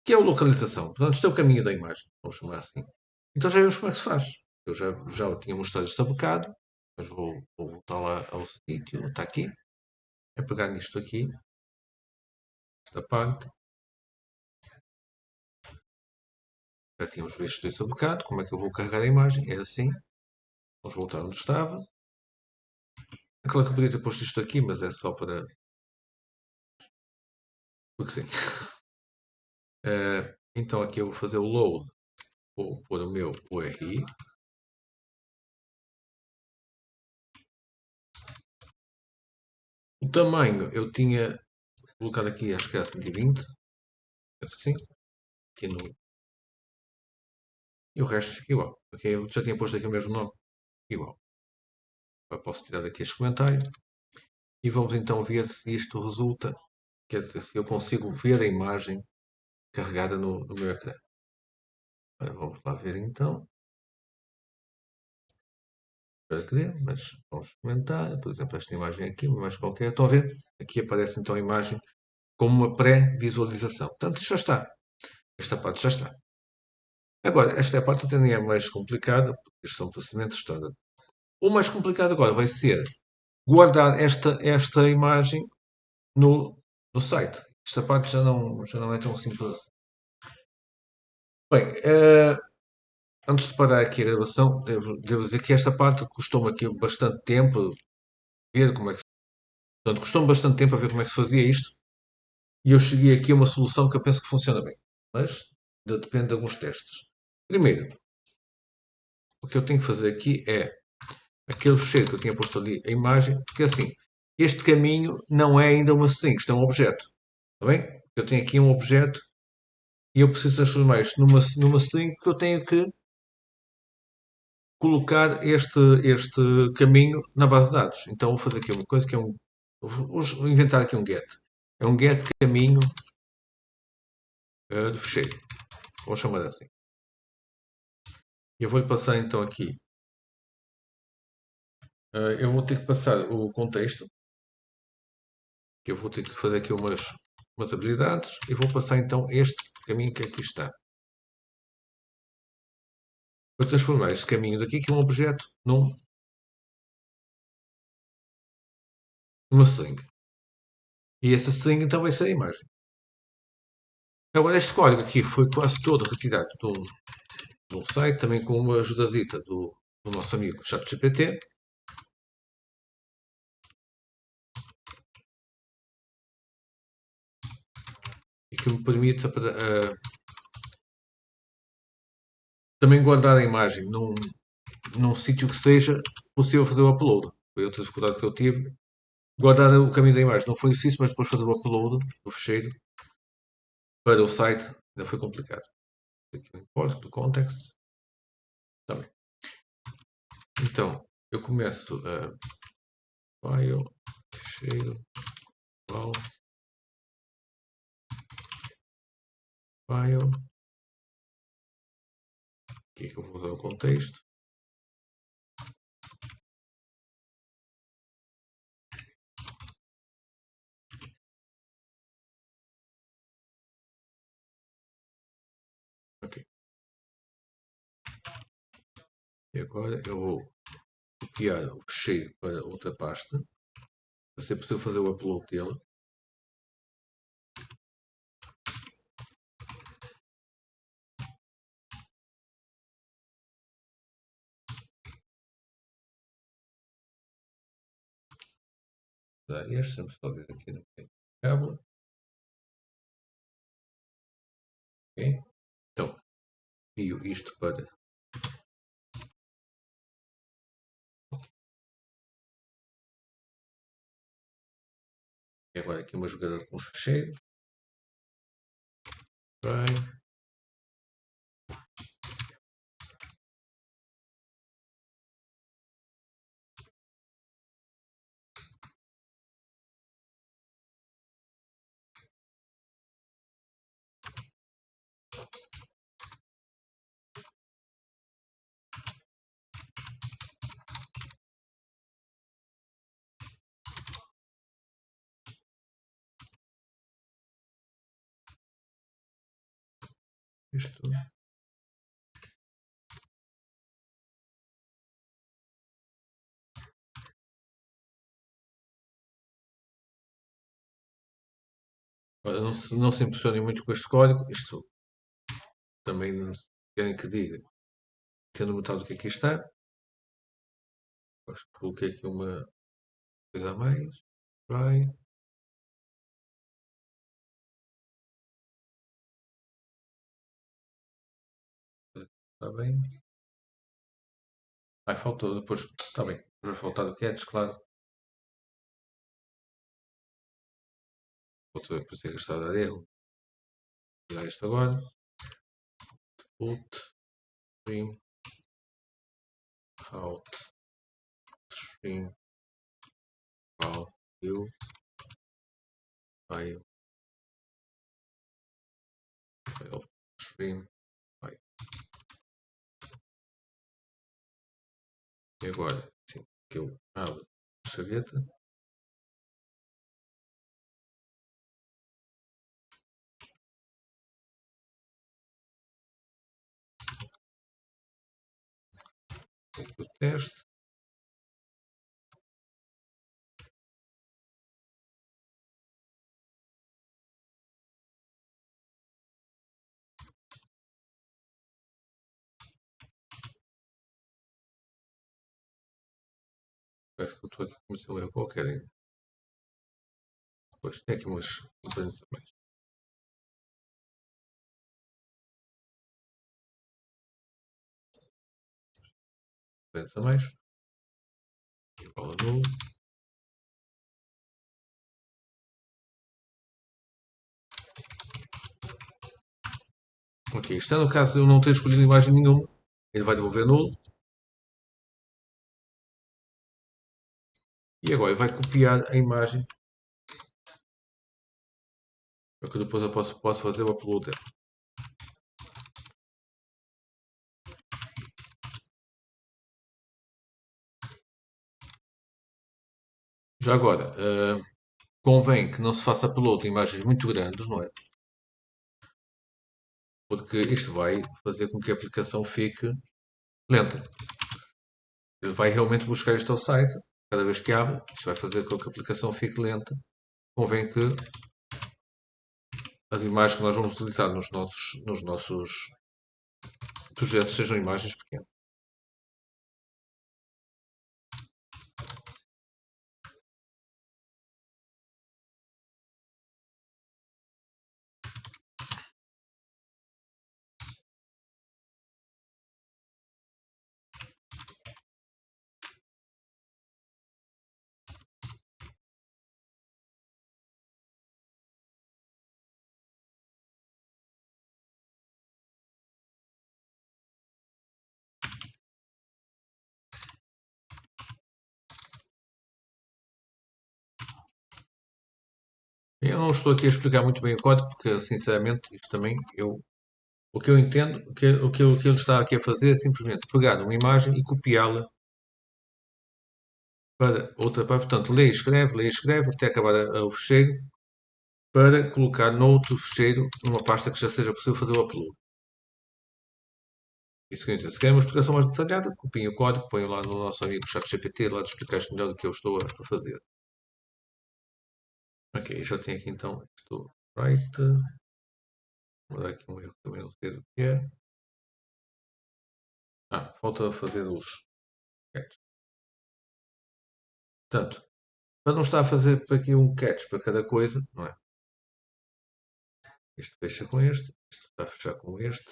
A: que é o localização. Portanto, isto é o caminho da imagem, vamos chamar assim. Então já vimos como é que se faz. Eu já o tinha mostrado isto a bocado, mas vou voltar lá ao sítio, está aqui. É pegar nisto aqui, esta parte. Já tínhamos visto isso a bocado. Como é que eu vou carregar a imagem? É assim. Vamos voltar onde estava. É claro que eu podia ter posto isto aqui, mas é só para. Porque sim. Então aqui eu vou fazer o load. Vou pôr o meu URI. O tamanho eu tinha colocado aqui, acho que é 120. Penso que sim. Aqui no... E o resto fica igual. Ok, eu já tinha posto aqui o mesmo nome. Igual. Agora posso tirar daqui este comentário. E vamos então ver se isto resulta. Quer dizer, se eu consigo ver a imagem carregada no meu ecrã. Vamos lá ver então. Espero que dê, mas vamos experimentar. Por exemplo, esta imagem aqui, uma imagem qualquer. Estão a ver? Aqui aparece então a imagem como uma pré-visualização. Portanto, já está. Esta parte já está. Agora, esta parte até nem é mais complicada, porque estes são procedimentos standard. O mais complicado agora vai ser guardar esta imagem no site. Esta parte já não é tão simples assim. Bem, antes de parar aqui a gravação, devo dizer que esta parte custou-me aqui bastante tempo ver como é que se... Portanto, custou-me bastante tempo a ver como é que se fazia isto e eu cheguei aqui a uma solução que eu penso que funciona bem. Mas depende de alguns testes. Primeiro, o que eu tenho que fazer aqui é aquele fecheiro que eu tinha posto ali a imagem, porque assim, este caminho não é ainda uma string, isto é um objeto. Está bem? Eu tenho aqui um objeto e eu preciso transformar isto numa string porque eu tenho que colocar este caminho na base de dados. Então vou fazer aqui uma coisa que é um. Vou inventar aqui um get. É um get caminho do fecheiro. Vou chamar assim. Eu vou-lhe passar então aqui. Eu vou ter que passar o contexto. Que eu vou ter que fazer aqui umas habilidades. E vou passar então este caminho que aqui está. Vou transformar este caminho daqui, que é um objeto, numa string. E essa string então vai ser a imagem. Agora este código aqui foi quase todo retirado de um site, também com uma ajudazita do nosso amigo ChatGPT. E que me permite também guardar a imagem num sítio que seja possível fazer o upload. Foi outra dificuldade que eu tive. Guardar o caminho da imagem não foi difícil, mas depois fazer o upload do fecheiro para o site ainda foi complicado. Aqui o import do context. Tá bem. Então, eu começo a file, fecheiro, igual, file. Aqui é que eu vou usar o contexto. Ok. E agora eu vou copiar o fecheiro para outra pasta. Para ser possível fazer o upload dele. Este, vamos só ver aqui no cabo. Ok? Então, envio isto para. E agora aqui uma jogada com os fecheiros. Bem. Isto. Olha, não se impressionem muito com este código. Isto também não se querem que diga. Tendo notado o que aqui está. Acho que coloquei aqui uma coisa a mais. Try. Está bem. Ai, faltou depois. Está bem. Vai faltar o catch, claro. Outra vez pensei que está a dar erro. Tirar isto agora. Put. String. Out. String. Value. File. File. String. File. E agora, sim, que eu abro a chaveta. Aqui o teste. Parece que eu estou aqui com um erro qualquer ainda. Pois, tem aqui umas componentes a mais. Componentes a mais. Igual a nulo. Ok, isto é no caso de eu não ter escolhido imagem nenhuma. Ele vai devolver nulo. E agora ele vai copiar a imagem. Para que depois eu posso fazer o upload dela. Já agora, convém que não se faça upload de imagens muito grandes, não é? Porque isto vai fazer com que a aplicação fique lenta. Ele vai realmente buscar isto ao site. Cada vez que abre, isto vai fazer com que a aplicação fique lenta. Convém que as imagens que nós vamos utilizar nos nossos projetos sejam imagens pequenas. Eu não estou aqui a explicar muito bem o código, porque sinceramente isto também o que eu entendo, o que ele está aqui a fazer é simplesmente pegar uma imagem e copiá-la para outra parte. Portanto, lê e escreve até acabar o fecheiro para colocar noutro fecheiro numa pasta que já seja possível fazer o upload. Isso que eu entendo. Se querem uma explicação mais detalhada, copiem o código, ponham lá no nosso amigo ChatGPT, lá de explicar isto melhor do que eu estou a fazer. Ok, já tenho aqui então isto right. Vou dar aqui um erro que também não sei do que é. Falta fazer os catch. Portanto, para não estar a fazer aqui um catch para cada coisa, não é? Isto fecha com este, isto está a fechar com este.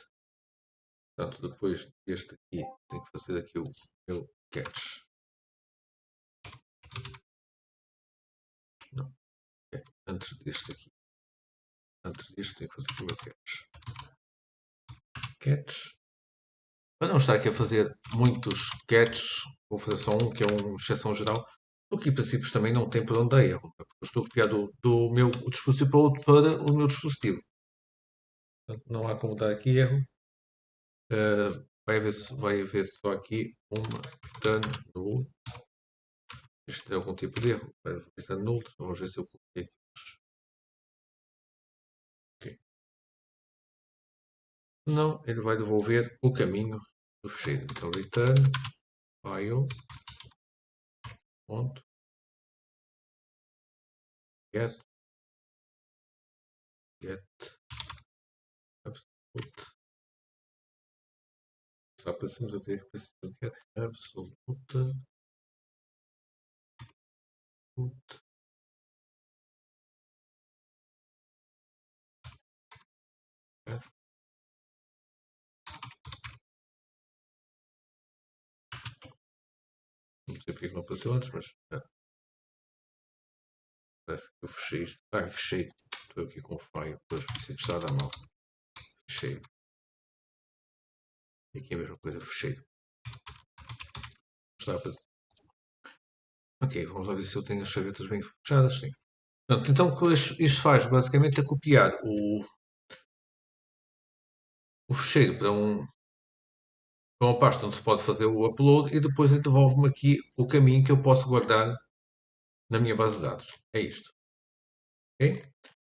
A: Portanto, depois deste aqui, tenho que fazer aqui o meu catch. Não, antes deste aqui. Antes disto, tenho que fazer aqui o meu catch. Catch. Para não estar aqui a fazer muitos catches, vou fazer só um, que é uma exceção geral. O que, em princípio, também não tem por onde dar erro. Porque eu estou a copiar do meu dispositivo para o meu dispositivo. Portanto, não há como dar aqui erro. Vai haver só aqui uma turn null. Isto é algum tipo de erro. Vai haver turn null. Vamos ver se eu coloquei aqui. Ok. Senão ele vai devolver o caminho do fecheiro. Então return file ponto get absolute. Só passamos a ver que precisa de get absolute get. Não sei porque não apareceu antes, mas parece que eu fechei isto. Fechei. Estou aqui com o file. Depois preciso estar a dar mal. Fechei. E aqui é a mesma coisa, fechei. Está a aparecer. Ok, vamos lá ver se eu tenho as chavetas bem fechadas. Sim. Portanto, então, o que isto faz basicamente é copiar o fecheiro para uma pasta onde se pode fazer o upload e depois ele devolve-me aqui o caminho que eu posso guardar na minha base de dados. É isto. Ok?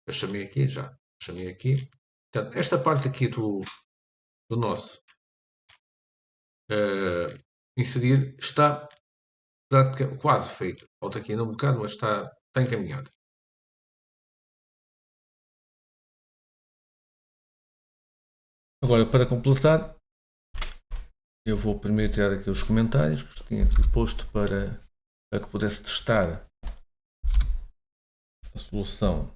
A: Eu chamei aqui já. Chamei aqui. Portanto, esta parte aqui do nosso inserir está quase feito. Falta aqui ainda um bocado, mas está encaminhado. Agora, para completar, eu vou primeiro tirar aqui os comentários que tinha aqui posto para que pudesse testar a solução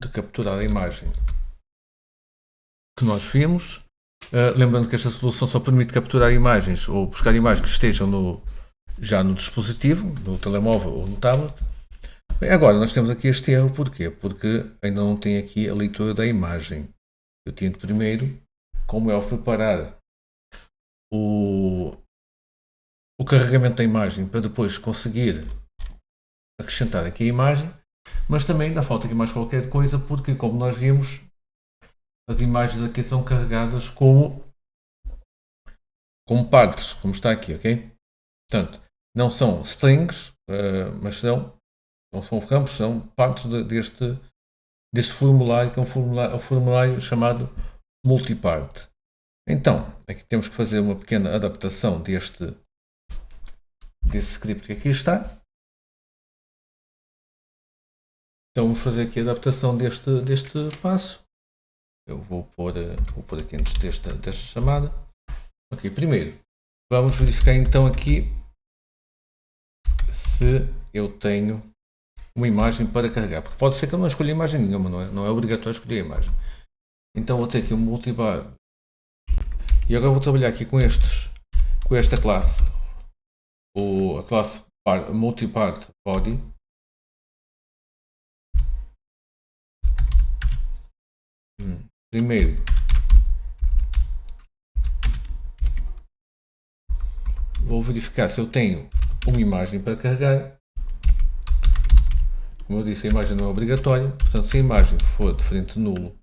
A: de capturar a imagem que nós vimos. Lembrando que esta solução só permite capturar imagens ou buscar imagens que estejam já no dispositivo, no telemóvel ou no tablet. Bem, agora nós temos aqui este erro, porquê? Porque ainda não tem aqui a leitura da imagem. Eu tinha primeiro, como é o preparar o carregamento da imagem para depois conseguir acrescentar aqui a imagem, mas também ainda falta aqui mais qualquer coisa, porque como nós vimos, as imagens aqui são carregadas como partes, como está aqui, ok? Portanto, não são strings, mas não são campos, são partes deste formulário, que é um formulário chamado multipart. Então, aqui temos que fazer uma pequena adaptação desse script que aqui está. Então vamos fazer aqui a adaptação deste passo. Eu vou pôr aqui antes desta chamada. Ok, primeiro vamos verificar então aqui se eu tenho uma imagem para carregar, porque pode ser que eu não escolha imagem nenhuma, não é obrigatório escolher a imagem. Então vou ter aqui um multibar e agora vou trabalhar aqui com esta classe, a classe multipart body. Primeiro vou verificar se eu tenho uma imagem para carregar. Como eu disse, a imagem não é obrigatória, portanto, se a imagem for de frente nulo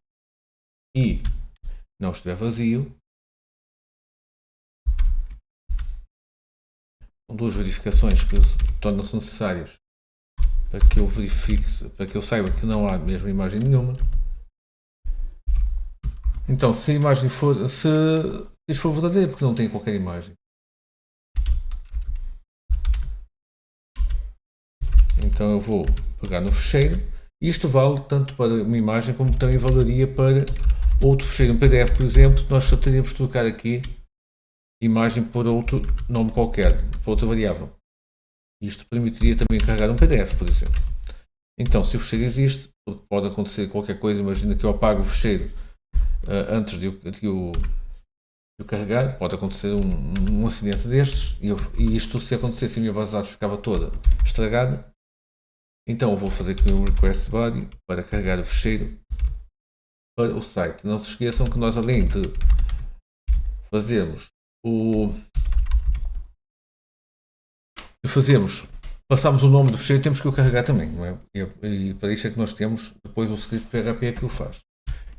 A: e não estiver vazio, são duas verificações que tornam-se necessárias para que eu verifique, para que eu saiba que não há mesmo imagem nenhuma. Então, se a imagem for verdadeira, porque não tem qualquer imagem. Então eu vou pegar no fecheiro. Isto vale tanto para uma imagem como também valeria para outro fecheiro. Um PDF, por exemplo, nós só teríamos de trocar aqui imagem por outro nome qualquer, por outra variável. Isto permitiria também carregar um PDF, por exemplo. Então, se o fecheiro existe, porque pode acontecer qualquer coisa, imagina que eu apago o fecheiro antes de o carregar, pode acontecer um acidente destes, e isto se acontecesse, a minha base de dados ficava toda estragada. Então eu vou fazer aqui um request body para carregar o fecheiro para o site. Não se esqueçam que nós, além de passarmos o nome do fecheiro, temos que o carregar também, não é? E para isso é que nós temos depois o script PHP que o faz.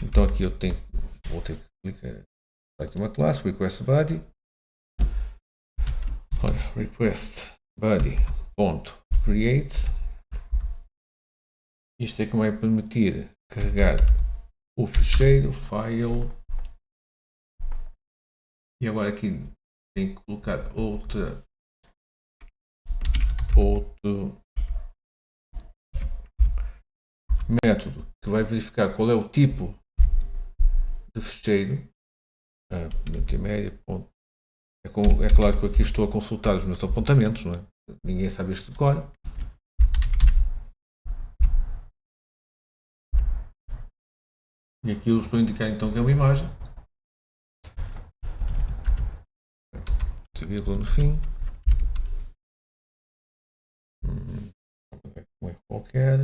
A: Então aqui vou ter que clicar aqui uma classe, request body. Olha, request body.create. Isto é que vai permitir carregar o fecheiro, file, e agora aqui tenho que colocar outro método que vai verificar qual é o tipo de fecheiro. Multimédia. É claro que aqui estou a consultar os meus apontamentos, não é? Ninguém sabe isto de cor. E aqui eu estou a indicar então que é uma imagem. Vírgula no fim. Um erro qualquer.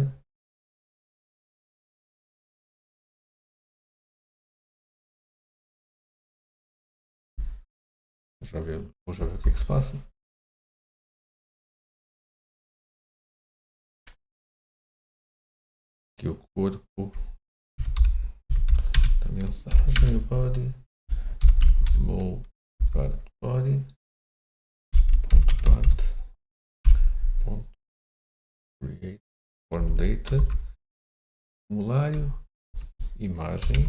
A: Vou já ver o que é que se passa. Aqui o corpo da mensagem, o body, part body, ponto part, ponto create, form data, formulário, imagem,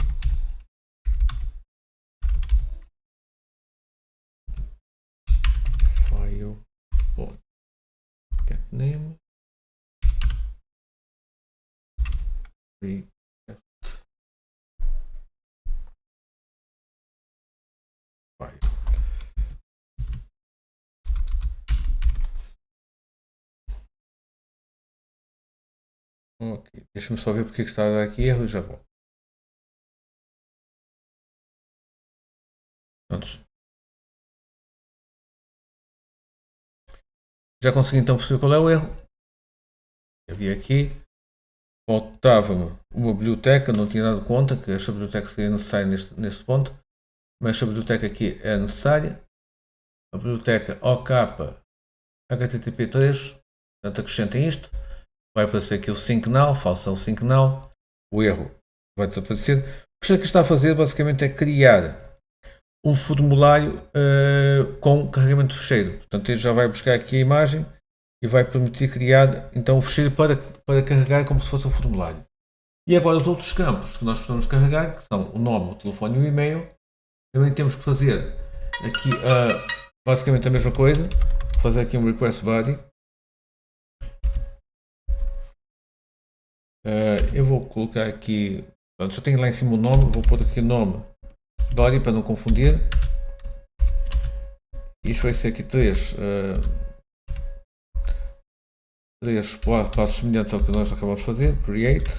A: file, body, get name, request, file. Ok, deixa-me só ver porque é que está a dar aqui erro e já vou. Prontos. Já consegui então perceber qual é o erro. Havia aqui, faltava-me uma biblioteca, não tinha dado conta que esta biblioteca seria necessária neste ponto, mas esta biblioteca aqui é necessária. A biblioteca OK HTTP3, portanto acrescentem isto, vai aparecer aqui o sync null, falsa o sync null, o erro vai desaparecer. O que isto aqui está a fazer basicamente é criar um formulário com carregamento de fecheiro. Portanto, ele já vai buscar aqui a imagem e vai permitir criar então o fecheiro para carregar como se fosse um formulário. E agora os outros campos que nós podemos carregar, que são o nome, o telefone e o e-mail, também temos que fazer aqui basicamente a mesma coisa, fazer aqui um request body. Eu vou colocar aqui, já tenho lá em cima o nome, vou pôr aqui o nome body para não confundir. Isto vai ser aqui três passos semelhantes ao que nós acabamos de fazer, create,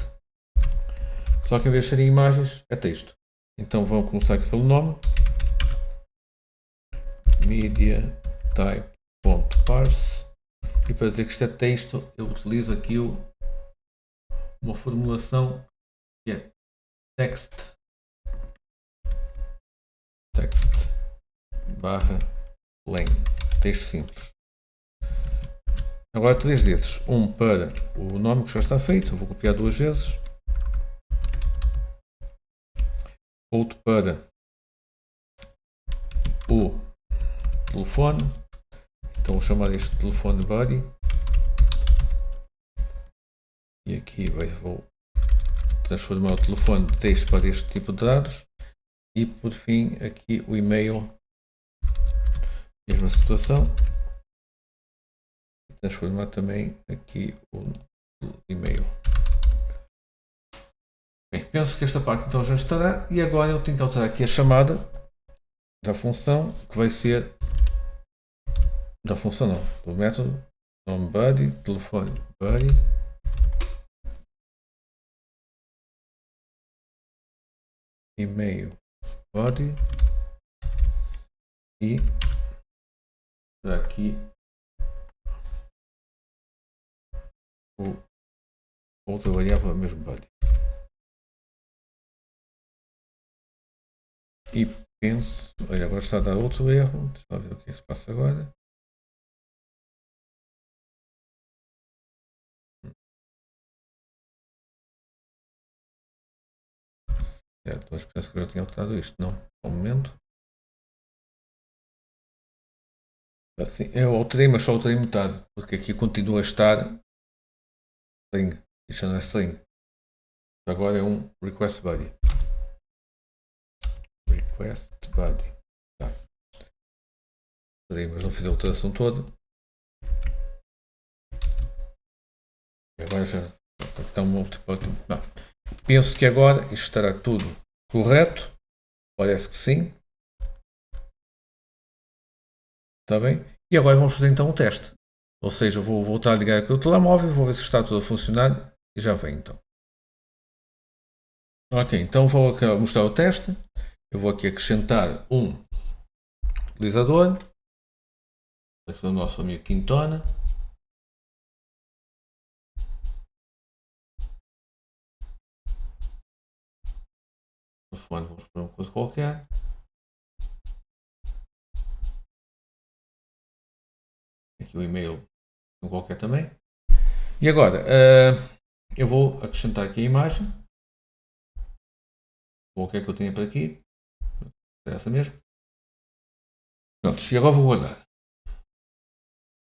A: só que em vez de serem imagens é texto. Então vamos começar aqui pelo nome, media type.parse, e para dizer que isto é texto eu utilizo aqui uma formulação que é text barra len, texto simples. Agora três desses, um para o nome que já está feito, eu vou copiar duas vezes, outro para o telefone, então vou chamar este telefone body, e aqui vou transformar o telefone de texto para este tipo de dados, e por fim aqui o e-mail, mesma situação, transformar também aqui o e-mail. Bem, penso que esta parte então já estará, e agora eu tenho que alterar aqui a chamada da função, que vai ser da função não, do método nome body, telefone body, e-mail body, e aqui outra variável mesmo body. E penso, olha, agora está a dar outro erro, deixa eu ver o que é que se passa agora. Certo, mas penso que eu já tinha alterado isto, não, só um momento. Assim, eu alterei, mas só alterei metade, porque aqui continua a estar string, isto não é string. Agora é um request body. request body. Tá. Peraí, mas não fiz a alteração toda. Agora já está um multiple. Penso que agora isto estará tudo correto. Parece que sim. Está bem? E agora vamos fazer então o teste. Ou seja, vou voltar a ligar aqui o telemóvel, vou ver se está tudo a funcionar e já vem então. Ok, então vou aqui mostrar o teste. Eu vou aqui acrescentar um utilizador. Vai ser o nosso amigo Quintona. Telefone, vamos pôr uma coisa qualquer. Aqui o e-mail qualquer também. E agora, eu vou acrescentar aqui a imagem. O que é que eu tenho para aqui? É essa mesmo. Pronto, e agora vou guardar.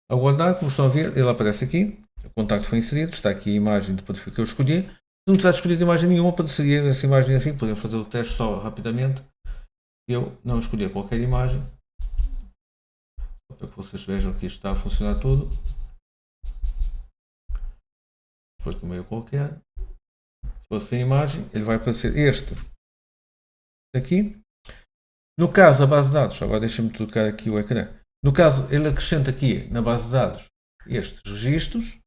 A: Ao guardar, como estão a ver, ele aparece aqui. O contacto foi inserido. Está aqui a imagem de perfil que eu escolhi. Se não tivesse escolhido imagem nenhuma, apareceria essa imagem assim. Podemos fazer o teste só rapidamente. Eu não escolhi qualquer imagem. Só para que vocês vejam que isto está a funcionar tudo. Foi com meio qualquer. Se fosse a imagem, ele vai aparecer este aqui. No caso, a base de dados, agora deixa-me trocar aqui o ecrã. No caso, ele acrescenta aqui na base de dados estes registros.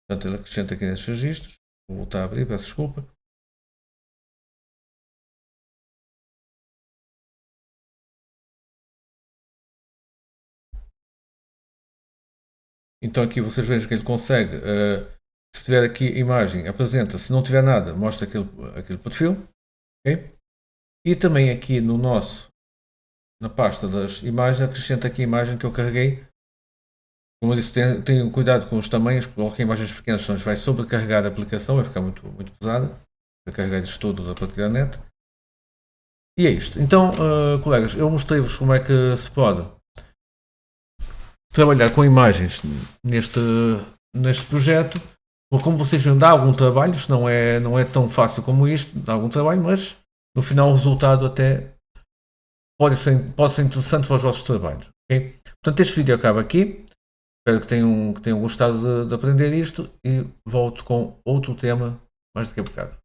A: Portanto, ele acrescenta aqui nestes registros. Vou voltar a abrir, peço desculpa. Então aqui vocês veem que ele consegue, se tiver aqui a imagem, apresenta, se não tiver nada, mostra aquele perfil. Okay? E também aqui no na pasta das imagens, acrescenta aqui a imagem que eu carreguei. Como eu disse, tenham cuidado com os tamanhos, coloquem imagens pequenas, senão vai sobrecarregar a aplicação, vai ficar muito pesada, para carregar isto tudo da partilha da net. E é isto. Então, colegas, eu mostrei-vos como é que se pode trabalhar com imagens neste projeto. Como vocês viram, dá algum trabalho, isto não é tão fácil como isto, dá algum trabalho, mas no final o resultado até pode ser interessante para os vossos trabalhos. Okay? Portanto, este vídeo acaba aqui. Espero que tenham gostado de aprender isto e volto com outro tema mais daqui a bocado.